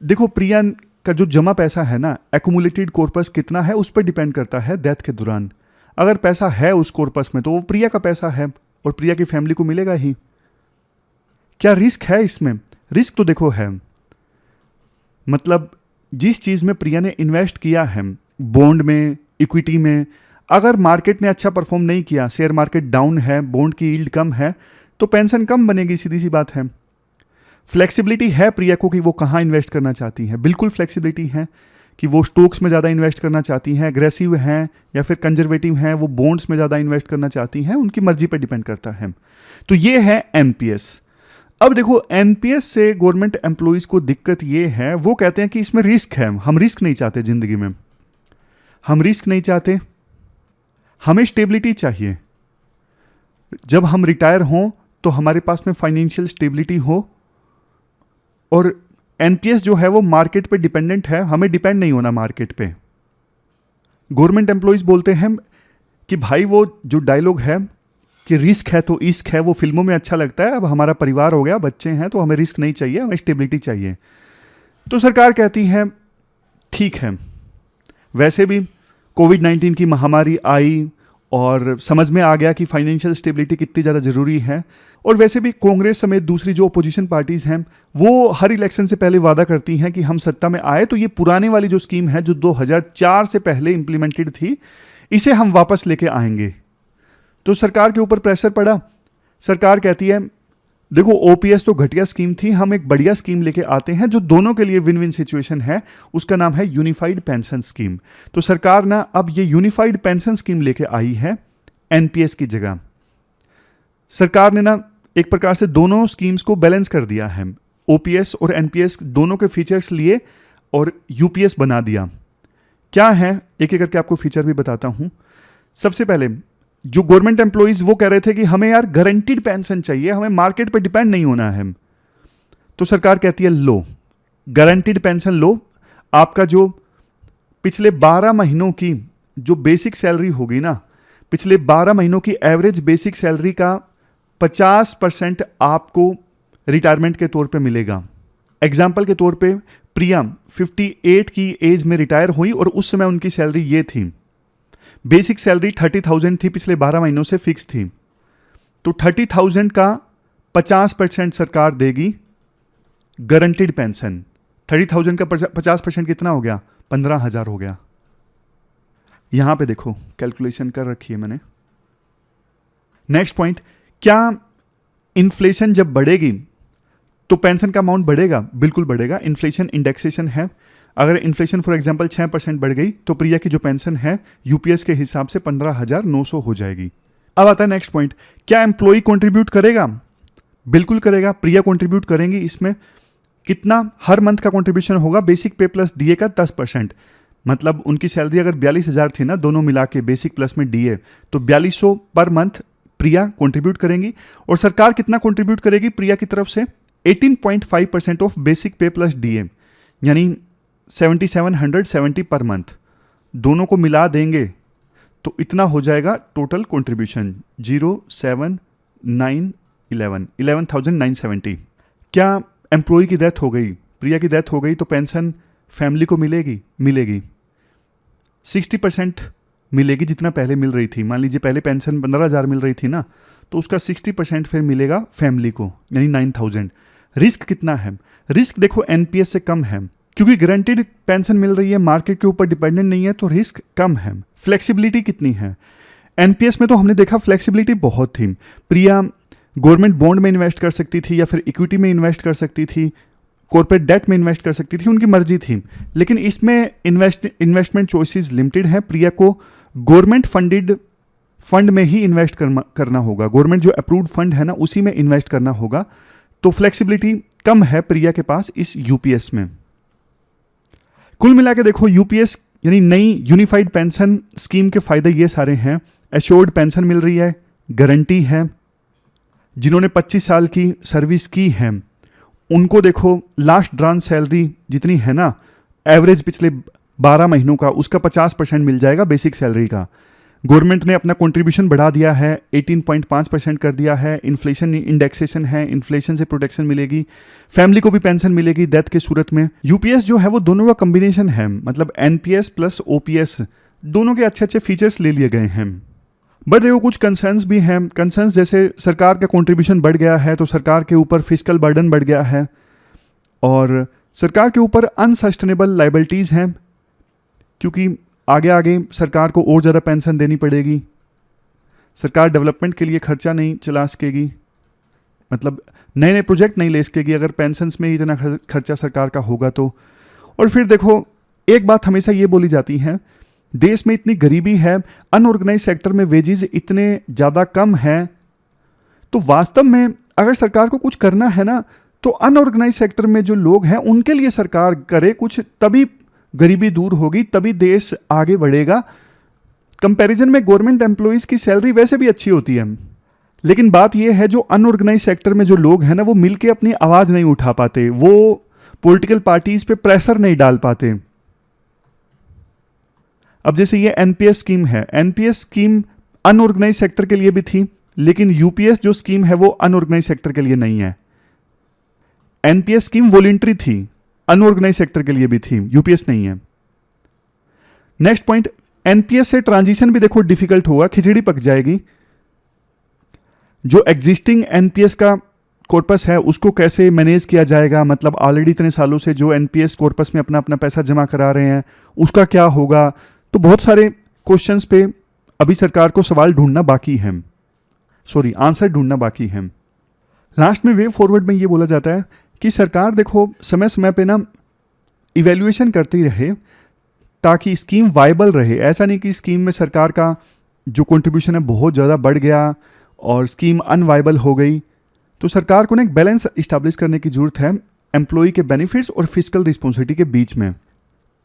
A: देखो प्रिया का जो जमा पैसा है ना, एक्यूमुलेटेड कॉर्पस कितना है उस पर डिपेंड करता है डेथ के दौरान। अगर पैसा है उस कॉर्पस में तो वो प्रिया का पैसा है और प्रिया की फैमिली को मिलेगा ही। क्या रिस्क है इसमें? रिस्क तो देखो है, मतलब जिस चीज में प्रिया ने इन्वेस्ट किया है, बॉन्ड में, इक्विटी में, अगर मार्केट ने अच्छा परफॉर्म नहीं किया, शेयर मार्केट डाउन है, बॉन्ड की यील्ड कम है, तो पेंशन कम बनेगी, सीधी सी बात है। फ्लेक्सिबिलिटी है प्रिया को कि वो कहाँ इन्वेस्ट करना चाहती है, बिल्कुल फ्लेक्सिबिलिटी है कि वो स्टॉक्स में ज़्यादा इन्वेस्ट करना चाहती हैं, एग्रेसिव हैं या फिर कंजर्वेटिव हैं, वो बॉन्ड्स में ज़्यादा इन्वेस्ट करना चाहती हैं, उनकी मर्जी पर डिपेंड करता है। तो ये है एनपीएस। अब देखो एनपीएस से गवर्नमेंट एम्प्लॉइज को दिक्कत ये है, वो कहते हैं कि इसमें रिस्क है, हम रिस्क नहीं चाहते जिंदगी में, हम रिस्क नहीं चाहते, हमें स्टेबिलिटी चाहिए। जब हम रिटायर हों तो हमारे पास में फाइनेंशियल स्टेबिलिटी हो, और एनपीएस जो है वो मार्केट पे डिपेंडेंट है, हमें डिपेंड नहीं होना मार्केट पे। गवर्नमेंट एम्प्लॉइज बोलते हैं कि भाई वो जो डायलॉग है कि रिस्क है तो इश्क है, वो फिल्मों में अच्छा लगता है, अब हमारा परिवार हो गया, बच्चे हैं, तो हमें रिस्क नहीं चाहिए, हमें स्टेबिलिटी चाहिए। तो सरकार कहती है ठीक है, वैसे भी कोविड-19 की महामारी आई और समझ में आ गया कि फाइनेंशियल स्टेबिलिटी कितनी ज़्यादा ज़रूरी है, और वैसे भी कांग्रेस समेत दूसरी जो अपोजिशन पार्टीज़ हैं वो हर इलेक्शन से पहले वादा करती हैं कि हम सत्ता में आए तो ये पुराने वाली जो स्कीम है जो 2004 से पहले इंप्लीमेंटेड थी, इसे हम वापस लेके आएंगे। तो सरकार के ऊपर प्रेशर पड़ा, सरकार कहती है देखो ओपीएस तो घटिया स्कीम थी, हम एक बढ़िया स्कीम लेके आते हैं जो दोनों के लिए विन विन सिचुएशन है, उसका नाम है यूनिफाइड पेंशन स्कीम। तो सरकार ना अब ये यूनिफाइड पेंशन स्कीम लेके आई है एनपीएस की जगह। सरकार ने ना एक प्रकार से दोनों स्कीम्स को बैलेंस कर दिया है, ओपीएस और एनपीएस दोनों के फीचर्स लिए और यूपीएस बना दिया। क्या है एक एक करके आपको फीचर भी बताता हूं। सबसे पहले जो गवर्नमेंट एम्प्लॉइज वो कह रहे थे कि हमें यार गारंटीड पेंशन चाहिए, हमें मार्केट पे डिपेंड नहीं होना है, तो सरकार कहती है लो गारंटीड पेंशन लो, आपका जो पिछले 12 महीनों की जो बेसिक सैलरी होगी ना, पिछले 12 महीनों की एवरेज बेसिक सैलरी का 50% आपको रिटायरमेंट के तौर पे मिलेगा। एग्जाम्पल के तौर पे प्रिया 58 की एज में रिटायर हुई और उस समय उनकी सैलरी ये थी, बेसिक सैलरी 30,000 थी, पिछले 12 महीनों से फिक्स थी, तो 30,000 का 50% सरकार देगी गारंटीड पेंशन। 30,000 का 50% कितना हो गया? 15,000 हो गया। यहां पे देखो कैलकुलेशन कर रखी है मैंने। नेक्स्ट पॉइंट, क्या इन्फ्लेशन जब बढ़ेगी तो पेंशन का अमाउंट बढ़ेगा? बिल्कुल बढ़ेगा। इन्फ्लेशन इंडेक्सेशन है। अगर इन्फ्लेशन फॉर एग्जांपल 6% बढ़ गई तो प्रिया की जो पेंशन है यूपीएस के हिसाब से 15,900 हो जाएगी। अब आता है नेक्स्ट पॉइंट, क्या एम्प्लॉय कंट्रीब्यूट करेगा? बिल्कुल करेगा। प्रिया कंट्रीब्यूट करेंगी। इसमें कितना हर मंथ का कंट्रीब्यूशन होगा? बेसिक पे प्लस डीए का 10%। मतलब उनकी सैलरी अगर 42,000 थी ना, दोनों मिला के बेसिक प्लस में डीए, तो 4200 पर मंथ प्रिया कंट्रीब्यूट करेंगी। और सरकार कितना कंट्रीब्यूट करेगी प्रिया की तरफ से? 18.5% ऑफ बेसिक पे प्लस डीए, यानी 7,770 पर मंथ। दोनों को मिला देंगे तो इतना हो जाएगा टोटल कंट्रीब्यूशन 11,970। क्या एम्प्लॉय की डेथ हो गई, प्रिया की डेथ हो गई, तो पेंशन फैमिली को मिलेगी? मिलेगी। 60% मिलेगी जितना पहले मिल रही थी। मान लीजिए पहले पेंशन 15,000 मिल रही थी ना, तो उसका 60% फिर मिलेगा फैमिली को, यानी 9,000। रिस्क कितना है? रिस्क देखो एनपीएस से कम है, क्योंकि गारंटीड पेंशन मिल रही है, मार्केट के ऊपर डिपेंडेंट नहीं है, तो रिस्क कम है। फ्लेक्सिबिलिटी कितनी है? एनपीएस में तो हमने देखा फ्लेक्सिबिलिटी बहुत थी। प्रिया गवर्नमेंट बॉन्ड में इन्वेस्ट कर सकती थी, या फिर इक्विटी में इन्वेस्ट कर सकती थी, कॉर्पोरेट डेट में इन्वेस्ट कर सकती थी, उनकी मर्जी थी। लेकिन इसमें इन्वेस्टमेंट चॉइसेस लिमिटेड है। प्रिया को गवर्नमेंट फंडेड फंड में ही इन्वेस्ट करना होगा। गवर्नमेंट जो अप्रूव्ड फंड है ना, उसी में इन्वेस्ट करना होगा। तो फ्लेक्सिबिलिटी कम है प्रिया के पास इस यूपीएस में। कुल मिला के देखो यूपीएस यानी नई यूनिफाइड पेंशन स्कीम के फायदे ये सारे हैं। एश्योर्ड पेंशन मिल रही है, गारंटी है। जिन्होंने 25 साल की सर्विस की है उनको देखो लास्ट ड्रान सैलरी जितनी है ना, एवरेज पिछले 12 महीनों का, उसका 50% मिल जाएगा बेसिक सैलरी का। गवर्नमेंट ने अपना कंट्रीब्यूशन बढ़ा दिया है, 18.5% कर दिया है। इन्फ्लेशन इंडेक्सेशन है, इन्फ्लेशन से प्रोटेक्शन मिलेगी। फैमिली को भी पेंशन मिलेगी डेथ के सूरत में। यूपीएस जो है वो दोनों का कॉम्बिनेशन है, मतलब एनपीएस प्लस ओपीएस, दोनों के अच्छे अच्छे फीचर्स ले लिए गए हैं। बट देखो कुछ कंसर्न्स भी हैं। कंसर्न्स जैसे सरकार का कंट्रीब्यूशन बढ़ गया है तो सरकार के ऊपर फिस्कल बर्डन बढ़ गया है, और सरकार के ऊपर अनसस्टेनेबल लाइबिलिटीज़ हैं, क्योंकि आगे आगे सरकार को और ज़्यादा पेंशन देनी पड़ेगी। सरकार डेवलपमेंट के लिए खर्चा नहीं चला सकेगी, मतलब नए नए प्रोजेक्ट नहीं ले सकेगी अगर पेंशन्स में इतना खर्चा सरकार का होगा तो। और फिर देखो एक बात हमेशा ये बोली जाती है, देश में इतनी गरीबी है, अनऑर्गेनाइज सेक्टर में वेजेस इतने ज़्यादा कम हैं, तो वास्तव में अगर सरकार को कुछ करना है ना, तो अनऑर्गेनाइज सेक्टर में जो लोग हैं उनके लिए सरकार करे कुछ, तभी गरीबी दूर होगी, तभी देश आगे बढ़ेगा। कंपैरिजन में गवर्नमेंट एम्प्लॉइज की सैलरी वैसे भी अच्छी होती है, लेकिन बात यह है जो अनऑर्गेनाइज सेक्टर में जो लोग हैं ना, वो मिलके अपनी आवाज़ नहीं उठा पाते, वो पॉलिटिकल पार्टीज पे प्रेशर नहीं डाल पाते। अब जैसे ये एनपीएस स्कीम है, एनपीएस स्कीम अनऑर्गेनाइज सेक्टर के लिए भी थी, लेकिन यूपीएस जो स्कीम है वो अनऑर्गेनाइज सेक्टर के लिए नहीं है। एनपीएस स्कीम वॉलंटरी थी, अनऑर्गेनाइज सेक्टर के लिए भी थी, यूपीएस नहीं है। नेक्स्ट पॉइंट, एनपीएस से ट्रांजिशन भी देखो डिफिकल्ट होगा, खिचड़ी पक जाएगी। जो एग्जिस्टिंग एनपीएस का कॉर्पस है उसको कैसे मैनेज किया जाएगा, मतलब ऑलरेडी इतने सालों से जो एनपीएस कॉर्पस में अपना अपना पैसा जमा करा रहे हैं उसका क्या होगा। तो बहुत सारे क्वेश्चंस पे अभी सरकार को सवाल ढूंढना बाकी है, आंसर ढूंढना बाकी है। लास्ट में वे फॉरवर्ड में ये बोला जाता है कि सरकार देखो समय समय पे ना इवैल्यूएशन करती रहे ताकि स्कीम वायबल रहे। ऐसा नहीं कि स्कीम में सरकार का जो कंट्रीब्यूशन है बहुत ज़्यादा बढ़ गया और स्कीम अनवायबल हो गई। तो सरकार को ना एक बैलेंस इस्टेब्लिश करने की जरूरत है एम्प्लॉय के बेनिफिट्स और फिस्कल रिस्पॉन्सिबिलिटी के बीच में।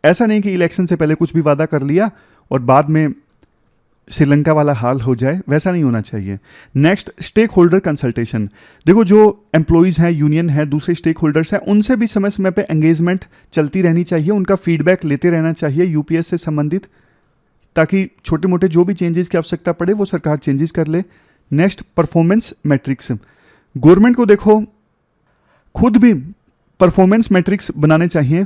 A: ऐसा नहीं कि इलेक्शन से पहले कुछ भी वादा कर लिया और बाद में श्रीलंका वाला हाल हो जाए, वैसा नहीं होना चाहिए। Next, stakeholder consultation. देखो जो एम्प्लॉयज़ हैं, यूनियन है, दूसरे स्टेक होल्डर्स हैं, उनसे भी समय समय पे एंगेजमेंट चलती रहनी चाहिए, उनका फीडबैक लेते रहना चाहिए यूपीएस से संबंधित, ताकि छोटे मोटे जो भी चेंजेस की आवश्यकता पड़े वो सरकार चेंजेस कर ले। Next, performance matrix. गवर्नमेंट को देखो खुद भी परफॉर्मेंस मैट्रिक्स बनाने चाहिए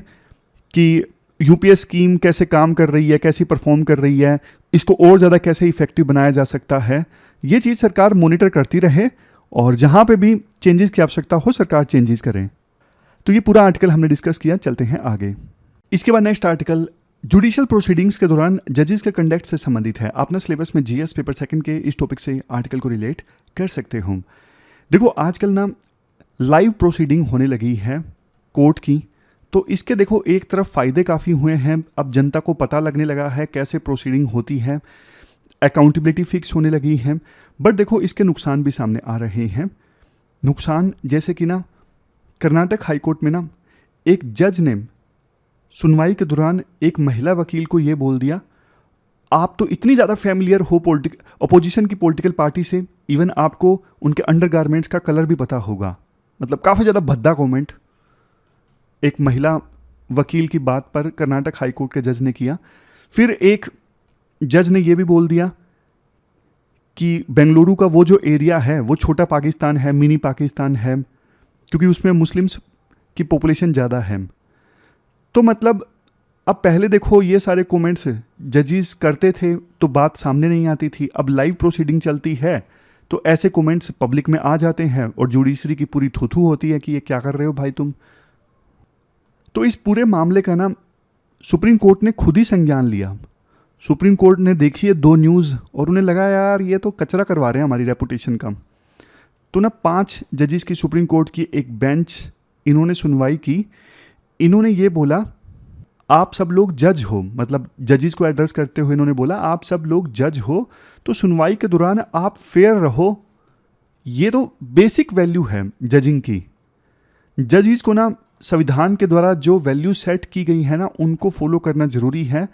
A: कि यूपीएस स्कीम कैसे काम कर रही है, कैसी परफॉर्म कर रही है, इसको और ज़्यादा कैसे इफेक्टिव बनाया जा सकता है, ये चीज़ सरकार मॉनिटर करती रहे और जहाँ पे भी चेंजेस की आवश्यकता हो सरकार चेंजेस करें। तो ये पूरा आर्टिकल हमने डिस्कस किया, चलते हैं आगे। इसके बाद नेक्स्ट आर्टिकल जुडिशियल प्रोसीडिंग्स के दौरान जजेस के कंडक्ट से संबंधित है। आप ना सिलेबस में जीएस पेपर सेकंड के इस टॉपिक से आर्टिकल को रिलेट कर सकते हो। देखो आजकल ना लाइव प्रोसीडिंग होने लगी है कोर्ट की, तो इसके देखो एक तरफ फ़ायदे काफ़ी हुए हैं, अब जनता को पता लगने लगा है कैसे प्रोसीडिंग होती है, अकाउंटेबिलिटी फिक्स होने लगी है। बट देखो इसके नुकसान भी सामने आ रहे हैं। नुकसान जैसे कि ना कर्नाटक हाई कोर्ट में ना एक जज ने सुनवाई के दौरान एक महिला वकील को ये बोल दिया, आप तो इतनी ज़्यादा फैमिलियर हो अपोजिशन की पॉलिटिकल पार्टी से, इवन आपको उनके अंडरगारमेंट्स का कलर भी पता होगा। मतलब काफ़ी ज़्यादा भद्दा कमेंट एक महिला वकील की बात पर कर्नाटक हाई कोर्ट के जज ने किया। फिर एक जज ने यह भी बोल दिया कि बेंगलुरु का वो जो एरिया है वो छोटा पाकिस्तान है, मिनी पाकिस्तान है, क्योंकि उसमें मुस्लिम्स की पॉपुलेशन ज़्यादा है। तो मतलब अब पहले देखो ये सारे कमेंट्स जजेस करते थे तो बात सामने नहीं आती थी, अब लाइव प्रोसीडिंग चलती है तो ऐसे कमेंट्स पब्लिक में आ जाते हैं और जुडिशरी की पूरी थूथू होती है कि ये क्या कर रहे हो भाई तुम। तो इस पूरे मामले का ना सुप्रीम कोर्ट ने खुद ही संज्ञान लिया। सुप्रीम कोर्ट ने देखी है 2 न्यूज़ और उन्हें लगा यार ये तो कचरा करवा रहे हैं हमारी रेपुटेशन का। तो ना 5 जजेस की सुप्रीम कोर्ट की एक बेंच इन्होंने सुनवाई की। इन्होंने ये बोला आप सब लोग जज हो, मतलब जजेस को एड्रेस करते हुए इन्होंने बोला आप सब लोग जज हो तो सुनवाई के दौरान आप फेयर रहो। ये तो बेसिक वैल्यू है जजिंग की। जजेस को ना संविधान के द्वारा जो वैल्यू सेट की गई है ना उनको फॉलो करना जरूरी है।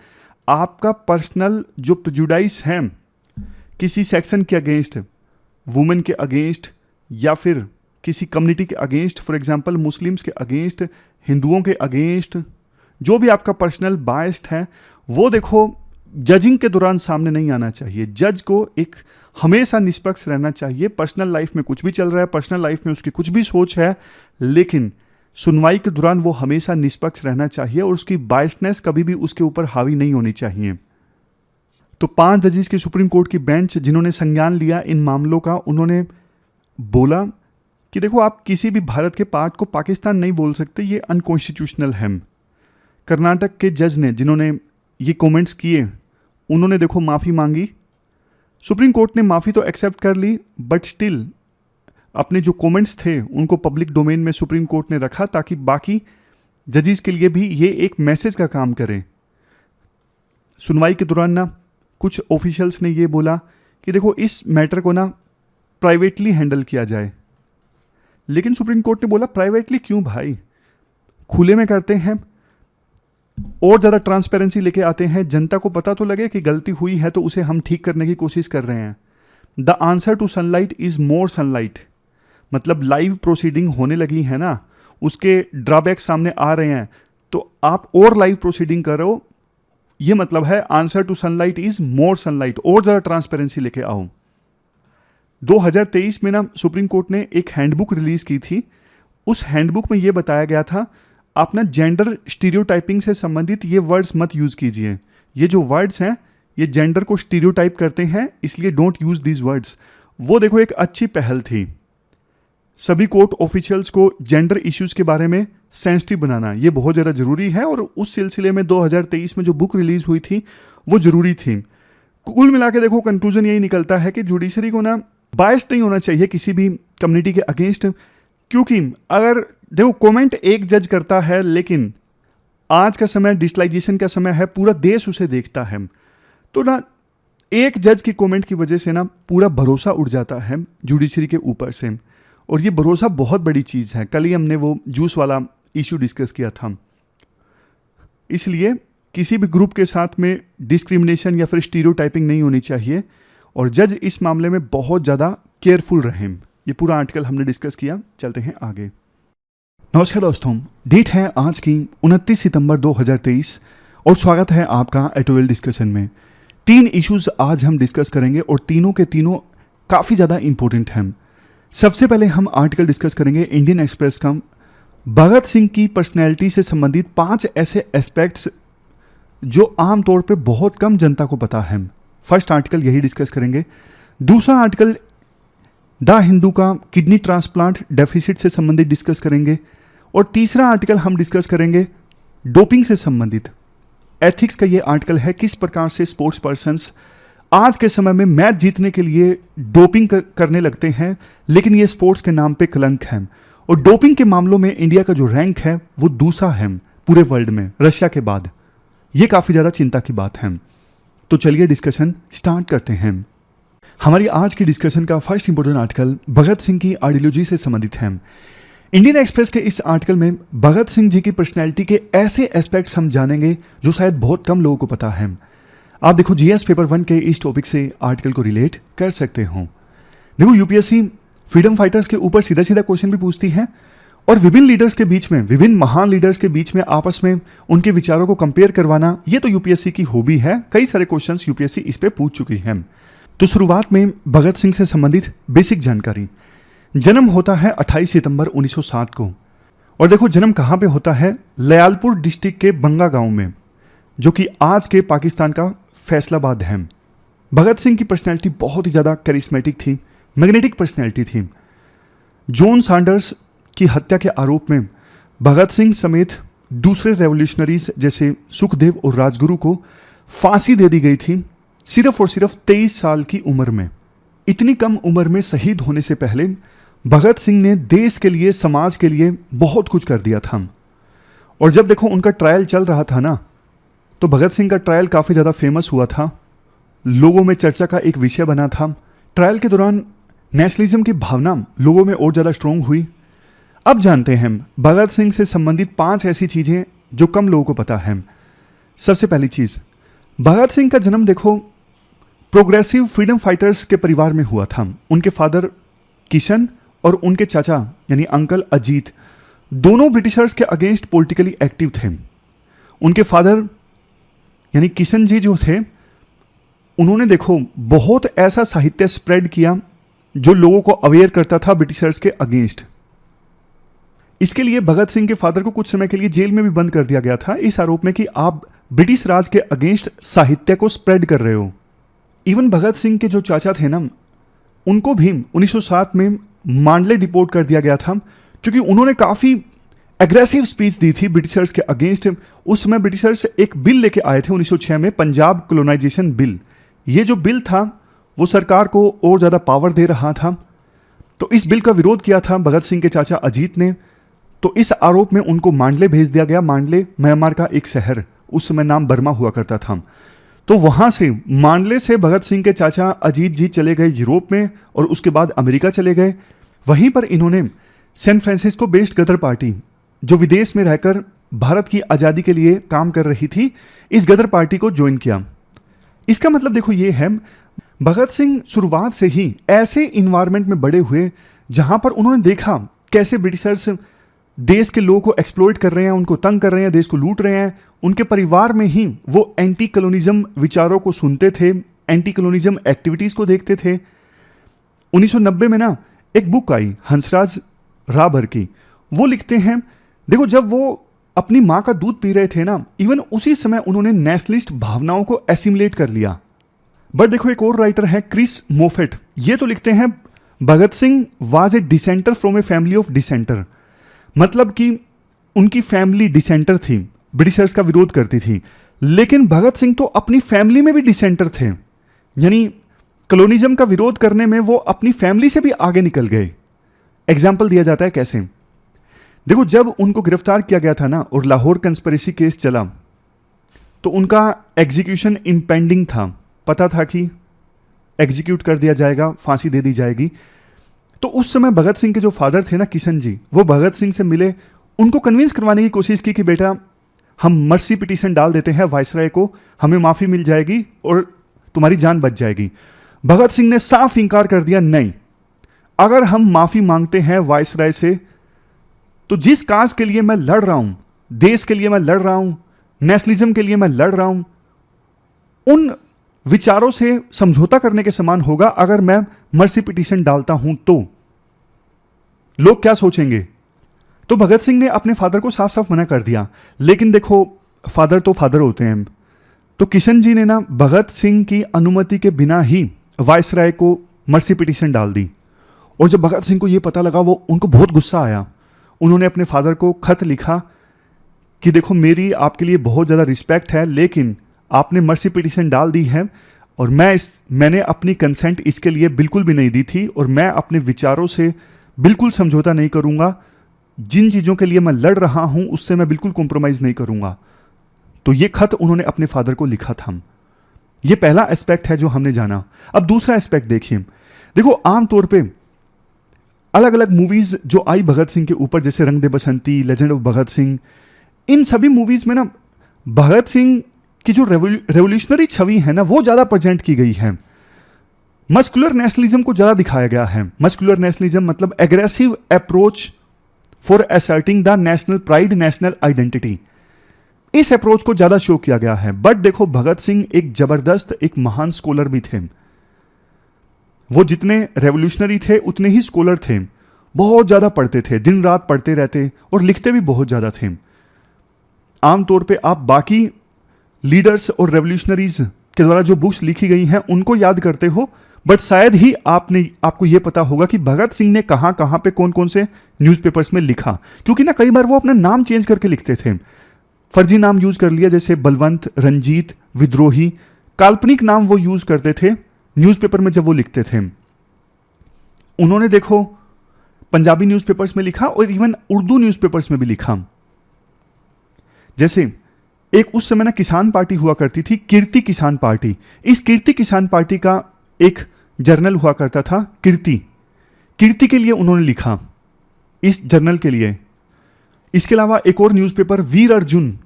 A: आपका पर्सनल जो प्रेजुडाइस है किसी सेक्शन के अगेंस्ट, वुमेन के अगेंस्ट या फिर किसी कम्युनिटी के अगेंस्ट, फॉर एग्जांपल मुस्लिम्स के अगेंस्ट, हिंदुओं के अगेंस्ट, जो भी आपका पर्सनल बायस्ड है वो देखो जजिंग के दौरान सामने नहीं आना चाहिए। जज को एक हमेशा निष्पक्ष रहना चाहिए। पर्सनल लाइफ में कुछ भी चल रहा है, पर्सनल लाइफ में उसकी कुछ भी सोच है, लेकिन सुनवाई के दौरान वो हमेशा निष्पक्ष रहना चाहिए और उसकी बायस्डनेस कभी भी उसके ऊपर हावी नहीं होनी चाहिए। तो 5 जजेस की सुप्रीम कोर्ट की बेंच जिन्होंने संज्ञान लिया इन मामलों का, उन्होंने बोला कि देखो आप किसी भी भारत के पार्ट को पाकिस्तान नहीं बोल सकते, ये अनकॉन्स्टिट्यूशनल है। कर्नाटक के जज ने जिन्होंने ये कमेंट्स किए उन्होंने देखो माफ़ी मांगी। सुप्रीम कोर्ट ने माफ़ी तो एक्सेप्ट कर ली, बट स्टिल अपने जो कमेंट्स थे उनको पब्लिक डोमेन में सुप्रीम कोर्ट ने रखा ताकि बाकी जजेस के लिए भी ये एक मैसेज का काम करें। सुनवाई के दौरान ना कुछ ऑफिशियल्स ने ये बोला कि देखो इस मैटर को ना प्राइवेटली हैंडल किया जाए, लेकिन सुप्रीम कोर्ट ने बोला प्राइवेटली क्यों भाई, खुले में करते हैं और ज़्यादा ट्रांसपेरेंसी लेके आते हैं, जनता को पता तो लगे कि गलती हुई है तो उसे हम ठीक करने की कोशिश कर रहे हैं। The answer to sunlight is more sunlight. मतलब लाइव प्रोसीडिंग होने लगी है ना, उसके ड्रॉबैक सामने आ रहे हैं, तो आप और लाइव प्रोसीडिंग करो, ये मतलब है answer to sunlight is more sunlight, और ज़्यादा ट्रांसपेरेंसी लेके आओ। 2023 में ना सुप्रीम कोर्ट ने एक हैंडबुक रिलीज की थी। उस हैंडबुक में ये बताया गया था आप ना जेंडर स्टीरियोटाइपिंग से संबंधित ये वर्ड्स मत यूज़ कीजिए। ये जो वर्ड्स हैं ये जेंडर को स्टीरियोटाइप करते हैं, इसलिए डोंट यूज़ दीज वर्ड्स। वो देखो एक अच्छी पहल थी। सभी कोर्ट ऑफिशियल्स को जेंडर इश्यूज़ के बारे में सेंसिटिव बनाना ये बहुत ज़्यादा ज़रूरी है, और उस सिलसिले में 2023 में जो बुक रिलीज़ हुई थी वो ज़रूरी थी। कुल मिला के देखो कंक्लूजन यही निकलता है कि जुडिशरी को ना बायस्ड नहीं होना चाहिए किसी भी कम्युनिटी के अगेंस्ट, क्योंकि अगर देखो कमेंट एक जज करता है, लेकिन आज का समय डिजिटलाइजेशन का समय है, पूरा देश उसे देखता है, तो ना एक जज की कमेंट की वजह से ना पूरा भरोसा उड़ जाता है जुडिशरी के ऊपर से, और ये भरोसा बहुत बड़ी चीज़ है। कल ही हमने वो जूस वाला इशू डिस्कस किया था। इसलिए किसी भी ग्रुप के साथ में डिस्क्रिमिनेशन या फिर स्टीरियोटाइपिंग नहीं होनी चाहिए, और जज इस मामले में बहुत ज़्यादा केयरफुल रहें। ये पूरा आर्टिकल हमने डिस्कस किया, चलते हैं आगे। नमस्कार दोस्तों, डेट है आज की 29 सितंबर 2023 और स्वागत है आपका एटोवेल डिस्कशन में। 3 इश्यूज आज हम डिस्कस करेंगे और तीनों के तीनों काफ़ी ज़्यादा इंपॉर्टेंट हैं। सबसे पहले हम आर्टिकल डिस्कस करेंगे इंडियन एक्सप्रेस का, भगत सिंह की पर्सनैलिटी से संबंधित 5 ऐसे एस्पेक्ट्स जो आमतौर पे बहुत कम जनता को पता है। फर्स्ट आर्टिकल यही डिस्कस करेंगे। दूसरा आर्टिकल द हिंदू का किडनी ट्रांसप्लांट डेफिसिट से संबंधित डिस्कस करेंगे। और तीसरा आर्टिकल हम डिस्कस करेंगे डोपिंग से संबंधित। एथिक्स का ये आर्टिकल है, किस प्रकार से स्पोर्ट्स पर्सन्स आज के समय में मैच जीतने के लिए डोपिंग करने लगते हैं, लेकिन ये स्पोर्ट्स के नाम पे कलंक है। और डोपिंग के मामलों में इंडिया का जो रैंक है वो दूसरा है पूरे वर्ल्ड में, रशिया के बाद। ये काफ़ी ज़्यादा चिंता की बात है। तो चलिए डिस्कशन स्टार्ट करते हैं। हमारी आज की डिस्कशन का first important article Bhagat Singh की आइडियोलॉजी से संबंधित है। इंडियन एक्सप्रेस के इस आर्टिकल में भगत सिंह जी की पर्सनैलिटी के ऐसे एस्पेक्ट्स हम जानेंगे जो शायद बहुत कम लोगों को पता है। आप देखो जीएस पेपर 1 के इस टॉपिक से आर्टिकल को रिलेट कर सकते हो। देखो यूपीएससी फ्रीडम फाइटर्स के ऊपर सीधा सीधा क्वेश्चन भी पूछती है और विभिन्न लीडर्स के बीच में, विभिन्न महान लीडर्स के बीच में आपस में उनके विचारों को कंपेयर करवाना, ये तो यूपीएससी की हॉबी है। कई सारे क्वेश्चंस यूपीएससी इस पे पूछ चुकी है। तो शुरुआत में भगत सिंह से संबंधित बेसिक जानकारी। जन्म होता है 28 सितंबर 1907 को। और देखो जन्म कहाँ पे होता है, लयालपुर डिस्ट्रिक्ट के बंगा गांव में, जो कि आज के पाकिस्तान का फैसलाबाद है। भगत सिंह की पर्सनैलिटी बहुत ही ज़्यादा कैरिस्मेटिक थी, मैग्नेटिक पर्सनैलिटी थी। जॉन सैंडर्स की हत्या के आरोप में भगत सिंह समेत दूसरे रेवोल्यूशनरीज जैसे सुखदेव और राजगुरु को फांसी दे दी गई थी, सिर्फ और सिर्फ 23 साल की उम्र में। इतनी कम उम्र में शहीद होने से पहले भगत सिंह ने देश के लिए, समाज के लिए बहुत कुछ कर दिया था। और जब देखो उनका ट्रायल चल रहा था ना, तो भगत सिंह का ट्रायल काफ़ी ज़्यादा फेमस हुआ था, लोगों में चर्चा का एक विषय बना था। ट्रायल के दौरान नेशनलिज्म की भावना लोगों में और ज़्यादा स्ट्रॉन्ग हुई। अब जानते हैं भगत सिंह से संबंधित 5 ऐसी चीज़ें जो कम लोगों को पता है। सबसे पहली चीज़, भगत सिंह का जन्म देखो प्रोग्रेसिव फ्रीडम फाइटर्स के परिवार में हुआ था। उनके फादर किशन और उनके चाचा यानी अंकल अजीत दोनों ब्रिटिशर्स के अगेंस्ट पॉलिटिकली एक्टिव थे। उनके फादर यानी किशन जी जो थे, उन्होंने देखो बहुत ऐसा साहित्य स्प्रेड किया जो लोगों को अवेयर करता था ब्रिटिशर्स के अगेंस्ट। इसके लिए भगत सिंह के फादर को कुछ समय के लिए जेल में भी बंद कर दिया गया था, इस आरोप में कि आप ब्रिटिश राज के अगेंस्ट साहित्य को स्प्रेड कर रहे हो। इवन भगत सिंह के जो चाचा थे ना, उनको भी 1907 में मांडले डिपोर्ट कर दिया गया था, क्योंकि उन्होंने काफ़ी एग्रेसिव स्पीच दी थी ब्रिटिशर्स के अगेंस्ट। उस समय ब्रिटिशर्स एक बिल लेके आए थे 1906 में, पंजाब कॉलोनाइजेशन बिल। ये जो बिल था वो सरकार को और ज़्यादा पावर दे रहा था, तो इस बिल का विरोध किया था भगत सिंह के चाचा अजीत ने। तो इस आरोप में उनको मांडले भेज दिया गया। मांडले म्यांमार का एक शहर, उस समय नाम बर्मा हुआ करता था। तो वहाँ से, मांडले से भगत सिंह के चाचा अजीत जी चले गए यूरोप में और उसके बाद अमेरिका चले गए। वहीं पर इन्होंने सैन फ्रांसिस्को बेस्ड गदर पार्टी, जो विदेश में रहकर भारत की आज़ादी के लिए काम कर रही थी, इस गदर पार्टी को ज्वाइन किया। इसका मतलब देखो ये है, भगत सिंह शुरुआत से ही ऐसे इन्वायरमेंट में बड़े हुए जहाँ पर उन्होंने देखा कैसे ब्रिटिशर्स देश के लोगों को एक्सप्लॉइट कर रहे हैं, उनको तंग कर रहे हैं, देश को लूट रहे हैं। उनके परिवार में ही वो एंटी कॉलोनिज्म विचारों को सुनते थे, एंटी कॉलोनिज्म एक्टिविटीज़ को देखते थे। 1990 में ना एक बुक आई हंसराज राबर की, वो लिखते हैं, देखो जब वो अपनी माँ का दूध पी रहे थे ना, इवन उसी समय उन्होंने नेशनलिस्ट भावनाओं को एसिमुलेट कर लिया। बट देखो एक और राइटर है क्रिस मोफेट, ये तो लिखते हैं Bhagat Singh was a dissenter from a family of dissenter. मतलब कि उनकी फैमिली डिसेंटर थी, ब्रिटिशर्स का विरोध करती थी, लेकिन भगत सिंह तो अपनी फैमिली में भी डिसेंटर थे। यानी कॉलोनिज्म का विरोध करने में वो अपनी फैमिली से भी आगे निकल गए। एग्जाम्पल दिया जाता है कैसे, देखो जब उनको गिरफ्तार किया गया था ना और लाहौर कंस्पिरेसी केस चला, तो उनका एग्जीक्यूशन इम्पेंडिंग था, पता था कि एग्जीक्यूट कर दिया जाएगा, फांसी दे दी जाएगी। तो उस समय भगत सिंह के जो फादर थे ना किशन जी, वो भगत सिंह से मिले, उनको कन्विंस करवाने की कोशिश की कि बेटा हम मर्सी पिटीशन डाल देते हैं वायसराय को, हमें माफ़ी मिल जाएगी और तुम्हारी जान बच जाएगी। भगत सिंह ने साफ इंकार कर दिया, नहीं, अगर हम माफ़ी मांगते हैं वायसराय से तो जिस काज के लिए मैं लड़ रहा हूं, देश के लिए मैं लड़ रहा हूं, नेशनलिज्म के लिए मैं लड़ रहा हूं, उन विचारों से समझौता करने के समान होगा अगर मैं मर्सी पिटीशन डालता हूं तो लोग क्या सोचेंगे। तो भगत सिंह ने अपने फादर को साफ साफ मना कर दिया। लेकिन देखो फादर तो फादर होते हैं, तो किशन जी ने ना भगत सिंह की अनुमति के बिना ही वायसराय को मर्सी पिटीशन डाल दी। और जब भगत सिंह को ये पता लगा, वो उनको बहुत गुस्सा आया। उन्होंने अपने फादर को खत लिखा कि देखो, मेरी आपके लिए बहुत ज़्यादा रिस्पेक्ट है, लेकिन आपने मर्सी पिटीशन डाल दी है और मैंने अपनी कंसेंट इसके लिए बिल्कुल भी नहीं दी थी, और मैं अपने विचारों से बिल्कुल समझौता नहीं करूँगा। जिन चीज़ों के लिए मैं लड़ रहा हूँ उससे मैं बिल्कुल कॉम्प्रोमाइज़ नहीं करूँगा। तो ये खत उन्होंने अपने फादर को लिखा था। ये पहला एस्पेक्ट है जो हमने जाना। अब दूसरा एस्पेक्ट देखिए। देखो, आमतौर पे अलग अलग मूवीज जो आई भगत सिंह के ऊपर, जैसे रंग दे बसंती, लेजेंड ऑफ भगत सिंह, इन सभी मूवीज में ना भगत सिंह की जो रेवोल्यूशनरी छवि है ना, वो ज्यादा प्रेजेंट की गई है। मस्कुलर नेशनलिज्म को ज्यादा दिखाया गया है। मस्कुलर नेशनलिज्म मतलब aggressive approach for asserting the national pride, national identity. इस अप्रोच को ज्यादा शो किया गया है। बट देखो, भगत सिंह एक जबरदस्त, एक महान स्कॉलर भी थे। वो जितने रेवोल्यूशनरी थे उतने ही स्कॉलर थे। बहुत ज्यादा पढ़ते थे, दिन रात पढ़ते रहते और लिखते भी बहुत ज्यादा थे। आमतौर पे आप बाकी लीडर्स और रेवोल्यूशनरीज के द्वारा जो बुक्स लिखी गई हैं उनको याद करते हो, बट शायद ही आपको यह पता होगा कि भगत सिंह ने कहां कहां पे कौन कौन से न्यूज़पेपर्स में लिखा। क्योंकि ना कई बार वो अपना नाम चेंज करके लिखते थे, फर्जी नाम यूज कर लिया, जैसे बलवंत, रंजीत, विद्रोही, काल्पनिक नाम वो यूज करते थे न्यूज़पेपर में जब वो लिखते थे। उन्होंने देखो पंजाबी न्यूज़पेपर्स में लिखा और इवन उर्दू न्यूज़पेपर्स में भी लिखा। जैसे एक उस समय ना किसान पार्टी हुआ करती थी, कीर्ति किसान पार्टी। इस कीर्ति किसान पार्टी का एक जर्नल हुआ करता था, कीर्ति के लिए उन्होंने लिखा, इस जर्नल के लिए। इसके अलावा एक और न्यूज़पेपर वीर अर्जुन,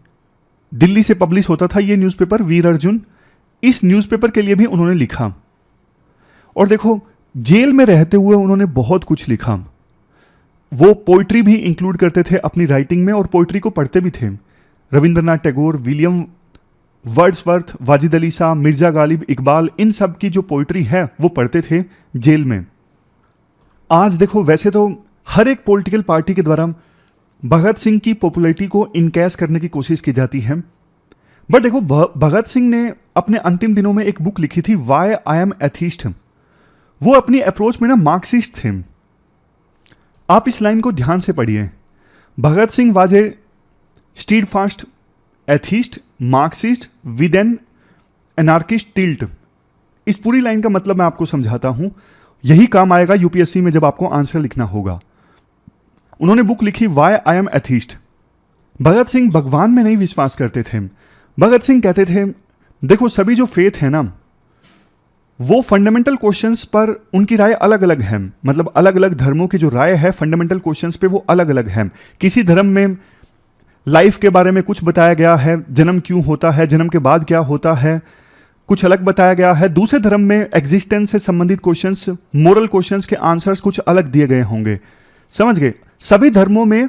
A: दिल्ली से पब्लिश होता था ये न्यूज़पेपर वीर अर्जुन, इस न्यूज़पेपर के लिए भी उन्होंने लिखा। और देखो, जेल में रहते हुए उन्होंने बहुत कुछ लिखा। वो पोइट्री भी इंक्लूड करते थे अपनी राइटिंग में और पोइट्री को पढ़ते भी थे। रविंद्रनाथ टैगोर, विलियम वर्ड्सवर्थ, वाजिद अली शाह, मिर्जा गालिब, इकबाल, इन सब की जो पोइट्री है वो पढ़ते थे जेल में। आज देखो, वैसे तो हर एक पॉलिटिकल पार्टी के द्वारा भगत सिंह की पॉपुलैरिटी को इनकैश करने की कोशिश की जाती है, बट देखो भगत सिंह ने अपने अंतिम दिनों में एक बुक लिखी थी, वाई आई एम एथीस्ट। वो अपनी अप्रोच में ना मार्क्सिस्ट थे। आप इस लाइन को ध्यान से पढ़िए। Bhagat Singh was a steadfast atheist, Marxist with an anarchist tilt. इस पूरी लाइन का मतलब मैं आपको समझाता हूं, यही काम आएगा यूपीएससी में जब आपको आंसर लिखना होगा। उन्होंने बुक लिखी Y I am atheist. Bhagat Singh भगवान में नहीं विश्वास करते थे। भगत सिंह कहते थे, देखो सभी जो फेथ है ना, वो फंडामेंटल क्वेश्चंस पर उनकी राय अलग अलग है। मतलब अलग अलग धर्मों की जो राय है फंडामेंटल क्वेश्चंस पे वो अलग अलग है। किसी धर्म में लाइफ के बारे में कुछ बताया गया है, जन्म क्यों होता है, जन्म के बाद क्या होता है, कुछ अलग बताया गया है। दूसरे धर्म में एग्जिस्टेंस से संबंधित क्वेश्चंस, मोरल क्वेश्चंस के आंसर्स कुछ अलग दिए गए होंगे। समझ गए? सभी धर्मों में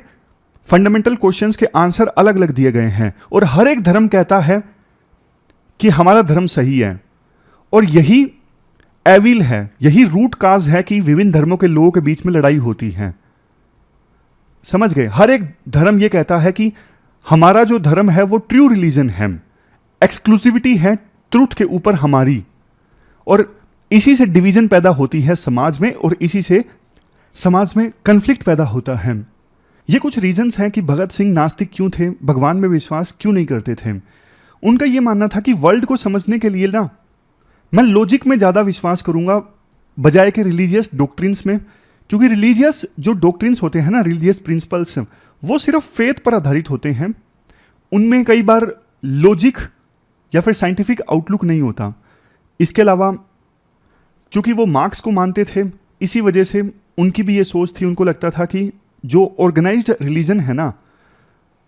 A: फंडामेंटल क्वेश्चंस के आंसर अलग अलग दिए गए हैं और हर एक धर्म कहता है कि हमारा धर्म सही है। और यही एविल है, यही रूट काज है कि विभिन्न धर्मों के लोगों के बीच में लड़ाई होती है। समझ गए? हर एक धर्म यह कहता है कि हमारा जो धर्म है वो ट्रू रिलीजन है, एक्सक्लूसिविटी है ट्रूथ के ऊपर हमारी, और इसी से डिवीजन पैदा होती है समाज में और इसी से समाज में कन्फ्लिक्ट पैदा होता है। ये कुछ रीजंस हैं कि भगत सिंह नास्तिक क्यों थे, भगवान में विश्वास क्यों नहीं करते थे। उनका यह मानना था कि वर्ल्ड को समझने के लिए ना मैं लॉजिक में ज़्यादा विश्वास करूंगा बजाय के रिलीजियस डॉक्ट्रिन्स में, क्योंकि रिलीजियस जो डॉक्ट्रिन्स होते हैं ना, रिलीजियस प्रिंसिपल्स, वो सिर्फ फेथ पर आधारित होते हैं। उनमें कई बार लॉजिक या फिर साइंटिफिक आउटलुक नहीं होता। इसके अलावा चूंकि वो मार्क्स को मानते थे, इसी वजह से उनकी भी ये सोच थी, उनको लगता था कि जो ऑर्गेनाइज्ड रिलीजन है ना,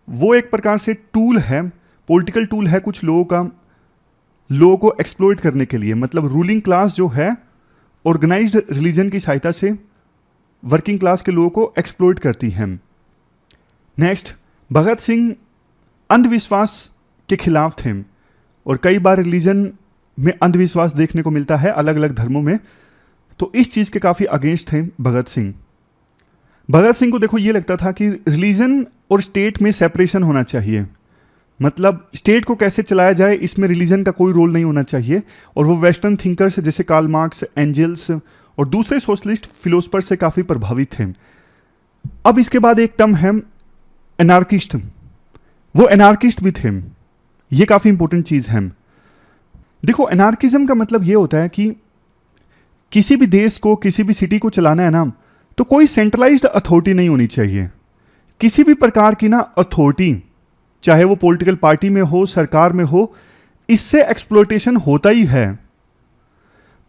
A: वो एक प्रकार से टूल है, पॉलिटिकल टूल है कुछ लोगों को एक्सप्लॉइट करने के लिए। मतलब रूलिंग क्लास जो है ऑर्गेनाइज्ड रिलीजन की सहायता से वर्किंग क्लास के लोगों को एक्सप्लॉइट करती हैं। नेक्स्ट, भगत सिंह अंधविश्वास के खिलाफ थे और कई बार रिलीजन में अंधविश्वास देखने को मिलता है अलग अलग धर्मों में, तो इस चीज़ के काफ़ी अगेंस्ट थे भगत सिंह। भगत सिंह को देखो ये लगता था कि रिलीजन और स्टेट में सेपरेशन होना चाहिए। मतलब स्टेट को कैसे चलाया जाए इसमें रिलीजन का कोई रोल नहीं होना चाहिए। और वो वेस्टर्न थिंकर्स जैसे कार्ल मार्क्स, एंजल्स और दूसरे सोशलिस्ट फिलोसफर से काफ़ी प्रभावित थे। अब इसके बाद एक टर्म है एनार्किस्ट। वो एनार्किस्ट भी थे, ये काफ़ी इंपॉर्टेंट चीज़ है। देखो, एनार्किज्म का मतलब ये होता है कि किसी भी देश को, किसी भी सिटी को चलाना है ना, तो कोई सेंट्रलाइज्ड अथॉरिटी नहीं होनी चाहिए। किसी भी प्रकार की ना अथॉरिटी, चाहे वो पॉलिटिकल पार्टी में हो, सरकार में हो, इससे एक्सप्लॉयटेशन होता ही है।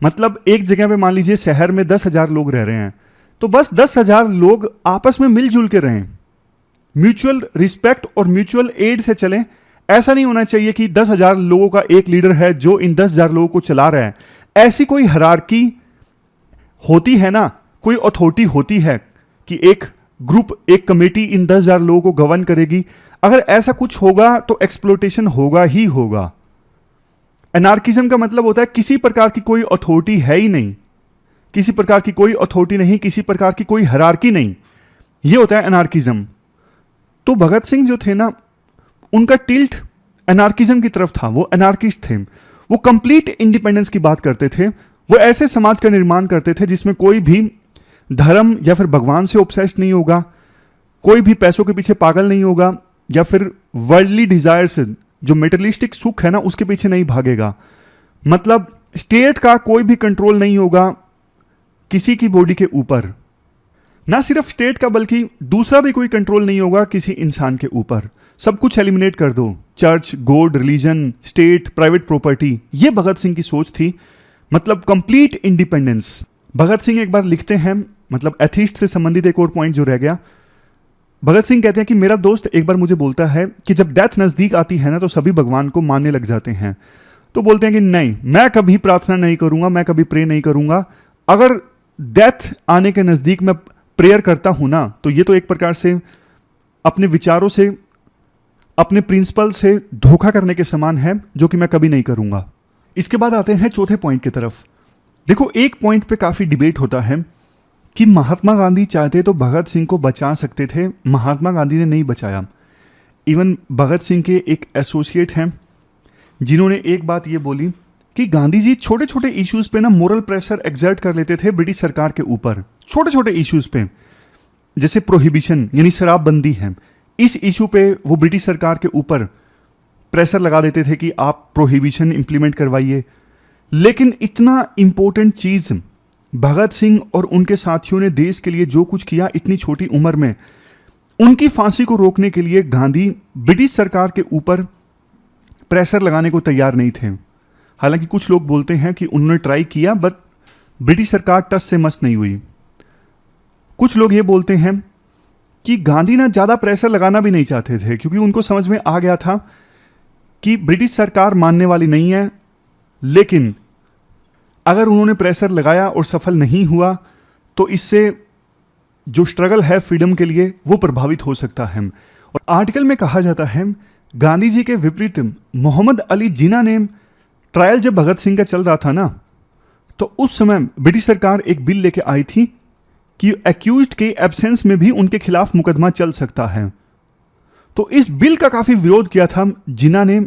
A: मतलब एक जगह पे मान लीजिए शहर में 10,000 लोग रह रहे हैं, तो बस 10,000 लोग आपस में मिलजुल के रहें, म्यूचुअल रिस्पेक्ट और म्यूचुअल एड से चलें। ऐसा नहीं होना चाहिए कि 10,000 लोगों का एक लीडर है जो इन 10,000 लोगों को चला रहा है। ऐसी कोई हायरार्की होती है ना, कोई अथॉरिटी होती है कि एक ग्रुप, एक कमेटी इन 10,000 लोगों को गवर्न करेगी। अगर ऐसा कुछ होगा तो एक्सप्लोटेशन होगा ही होगा। एनार्किज्म का मतलब होता है किसी प्रकार की कोई अथॉरिटी है ही नहीं, किसी प्रकार की कोई अथॉरिटी नहीं, किसी प्रकार की कोई हायरार्की नहीं। ये होता है एनार्किज्म। तो भगत सिंह जो थे ना, उनका टिल्ट एनार्किज्म की तरफ था। वो एनार्किस्ट थे। वो कंप्लीट इंडिपेंडेंस की बात करते थे। वो ऐसे समाज का निर्माण करते थे जिसमें कोई भी धर्म या फिर भगवान से ऑब्सेस्ड नहीं होगा, कोई भी पैसों के पीछे पागल नहीं होगा, या फिर वर्ल्डली डिजायर्स, जो मेटेरियलिस्टिक सुख है ना, उसके पीछे नहीं भागेगा। मतलब स्टेट का कोई भी कंट्रोल नहीं होगा किसी की बॉडी के ऊपर। ना सिर्फ स्टेट का बल्कि दूसरा भी कोई कंट्रोल नहीं होगा किसी इंसान के ऊपर। सब कुछ एलिमिनेट कर दो, church, God, religion, state, private property. ये भगत सिंह की सोच थी। मतलब कंप्लीट इंडिपेंडेंस। भगत सिंह एक बार लिखते हैं, मतलब एथिस्ट से संबंधित एक और पॉइंट जो रह गया। भगत सिंह कहते हैं कि मेरा दोस्त एक बार मुझे बोलता है कि जब डेथ नजदीक आती है ना तो सभी भगवान को मानने लग जाते हैं। तो बोलते हैं कि नहीं, मैं कभी प्रार्थना नहीं करूंगा, मैं कभी प्रे नहीं करूंगा। अगर डेथ आने के नजदीक मैं प्रेयर करता हूं ना, तो ये तो एक प्रकार से अपने विचारों से, अपने प्रिंसिपल से धोखा करने के समान है, जो कि मैं कभी नहीं करूंगा। इसके बाद आते हैं चौथे पॉइंट की तरफ। देखो, एक पॉइंट पे काफी डिबेट होता है कि महात्मा गांधी चाहते तो भगत सिंह को बचा सकते थे, महात्मा गांधी ने नहीं बचाया। इवन भगत सिंह के एक एसोसिएट हैं जिन्होंने एक बात ये बोली कि गांधी जी छोटे छोटे इश्यूज पे ना मोरल प्रेशर एक्सर्ट कर लेते थे ब्रिटिश सरकार के ऊपर। छोटे छोटे इश्यूज पे, जैसे प्रोहिबिशन यानी शराबबंदी है, इस इशू पे वो ब्रिटिश सरकार के ऊपर प्रेशर लगा देते थे कि आप प्रोहिबिशन इंप्लीमेंट करवाइए। लेकिन इतना इंपॉर्टेंट चीज भगत सिंह और उनके साथियों ने देश के लिए जो कुछ किया इतनी छोटी उम्र में, उनकी फांसी को रोकने के लिए गांधी ब्रिटिश सरकार के ऊपर प्रेशर लगाने को तैयार नहीं थे। हालांकि कुछ लोग बोलते हैं कि उन्होंने ट्राई किया, बट ब्रिटिश सरकार टस से मस नहीं हुई। कुछ लोग ये बोलते हैं कि गांधी ना ज़्यादा प्रेशर लगाना भी नहीं चाहते थे, क्योंकि उनको समझ में आ गया था कि ब्रिटिश सरकार मानने वाली नहीं है। लेकिन अगर उन्होंने प्रेशर लगाया और सफल नहीं हुआ तो इससे जो स्ट्रगल है फ्रीडम के लिए वो प्रभावित हो सकता है। और आर्टिकल में कहा जाता है गांधी जी के विपरीत मोहम्मद अली जिन्ना ने ट्रायल जब भगत सिंह का चल रहा था ना, तो उस समय ब्रिटिश सरकार एक बिल लेके आई थी कि एक्यूज्ड के एब्सेंस में भी उनके खिलाफ मुकदमा चल सकता है। तो इस बिल का काफी विरोध किया था जिन्ना ने।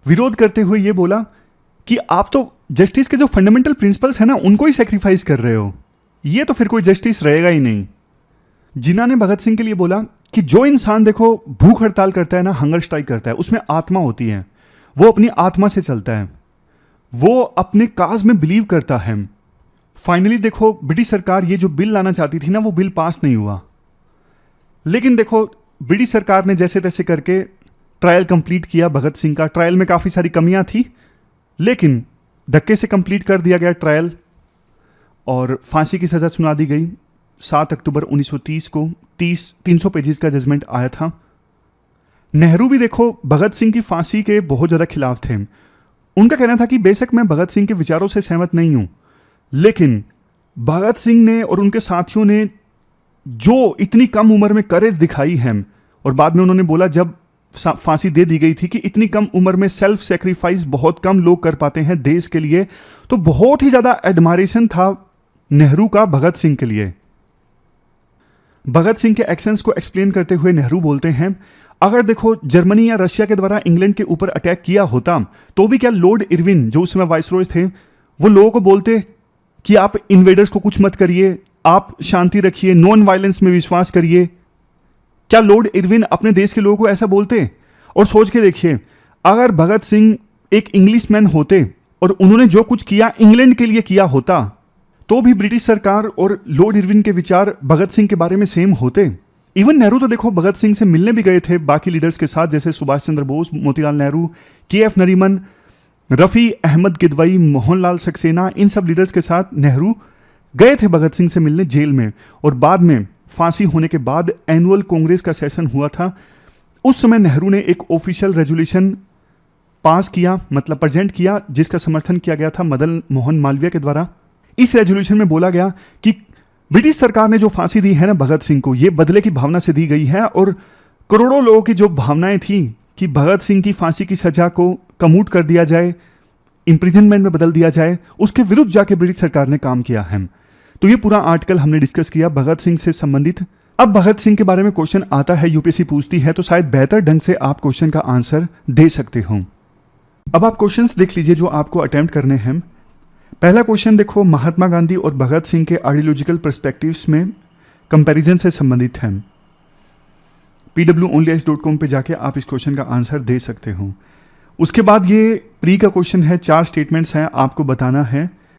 A: विरोध करते हुए ये बोला कि आप तो जस्टिस के जो फंडामेंटल प्रिंसिपल्स है ना, उनको ही सेक्रीफाइस कर रहे हो, ये तो फिर कोई जस्टिस रहेगा ही नहीं। जिन्ना ने भगत सिंह के लिए बोला कि जो इंसान देखो भूख हड़ताल करता है ना, हंगर स्ट्राइक करता है, उसमें आत्मा होती है, वो अपनी आत्मा से चलता है, वो अपने काज में बिलीव करता है। फाइनली देखो ब्रिटिश सरकार ये जो बिल लाना चाहती थी ना, वो बिल पास नहीं हुआ। लेकिन देखो ब्रिटिश सरकार ने जैसे तैसे करके ट्रायल कंप्लीट किया भगत सिंह का। ट्रायल में काफ़ी सारी कमियां थी, लेकिन धक्के से कंप्लीट कर दिया गया ट्रायल और फांसी की सज़ा सुना दी गई। 7 अक्टूबर 1930 को 300 पेजेस का जजमेंट आया था। नेहरू भी देखो भगत सिंह की फांसी के बहुत ज़्यादा खिलाफ थे। उनका कहना था कि बेशक मैं भगत सिंह के विचारों से सहमत नहीं हूं, लेकिन भगत सिंह ने और उनके साथियों ने जो इतनी कम उम्र में करेज दिखाई है, और बाद में उन्होंने बोला जब फांसी दे दी गई थी कि इतनी कम उम्र में सेल्फ सेक्रीफाइस बहुत कम लोग कर पाते हैं देश के लिए। तो बहुत ही ज़्यादा एडमायरेशन था नेहरू का भगत सिंह के लिए। भगत सिंह के एक्शंस को एक्सप्लेन करते हुए नेहरू बोलते हैं, अगर देखो जर्मनी या रशिया के द्वारा इंग्लैंड के ऊपर अटैक किया होता तो भी क्या लॉर्ड इरविन जो उस समय वाइसरॉय थे वो लोगों को बोलते कि आप इन्वेडर्स को कुछ मत करिए, आप शांति रखिए, नॉन वायलेंस में विश्वास करिए? क्या लॉर्ड इरविन अपने देश के लोगों को ऐसा बोलते? और सोच के देखिए, अगर भगत सिंह एक इंग्लिशमैन होते और उन्होंने जो कुछ किया इंग्लैंड के लिए किया होता तो भी ब्रिटिश सरकार और लॉर्ड इरविन के विचार भगत सिंह के बारे में सेम होते। इवन नेहरू तो देखो भगत सिंह से मिलने भी गए थे बाकी लीडर्स के साथ, जैसे सुभाष चंद्र बोस, मोतीलाल नेहरू, के.एफ. नरीमन, रफ़ी अहमद किदवई, मोहनलाल सक्सेना, इन सब लीडर्स के साथ नेहरू गए थे भगत सिंह से मिलने जेल में। और बाद में फांसी होने के बाद एनुअल कांग्रेस का सेशन हुआ था, उस समय नेहरू ने एक ऑफिशियल रेजोल्यूशन पास किया, मतलब प्रेजेंट किया, जिसका समर्थन किया गया था मदन मोहन मालवीय के द्वारा। इस रेजोल्यूशन में बोला गया कि ब्रिटिश सरकार ने जो फांसी दी है ना भगत सिंह को, ये बदले की भावना से दी गई है और करोड़ों लोगों की जो भावनाएं थी कि भगत सिंह की फांसी की सजा को कमूट कर दिया जाए, इंप्रिजनमेंट में बदल दिया जाए, उसके विरुद्ध जाके ब्रिटिश सरकार ने काम किया है। तो ये पूरा आर्टिकल हमने डिस्कस किया भगत सिंह से संबंधित। अब भगत सिंह के बारे में क्वेश्चन आता है, यूपीएससी पूछती है, तो शायद बेहतर ढंग से आप क्वेश्चन का आंसर दे सकते हो। अब आप क्वेश्चंस देख लीजिए जो आपको अटेम्प्ट करने हैं। पहला क्वेश्चन देखो, महात्मा गांधी और भगत सिंह के आइडियोलॉजिकल पर्सपेक्टिव्स में कंपैरिजन से संबंधित है। pwonlys.com पे जाके आप इस क्वेश्चन का आंसर दे सकते हो। उसके बाद ये प्री का क्वेश्चन है, 4 स्टेटमेंट्स हैं, आपको बताना है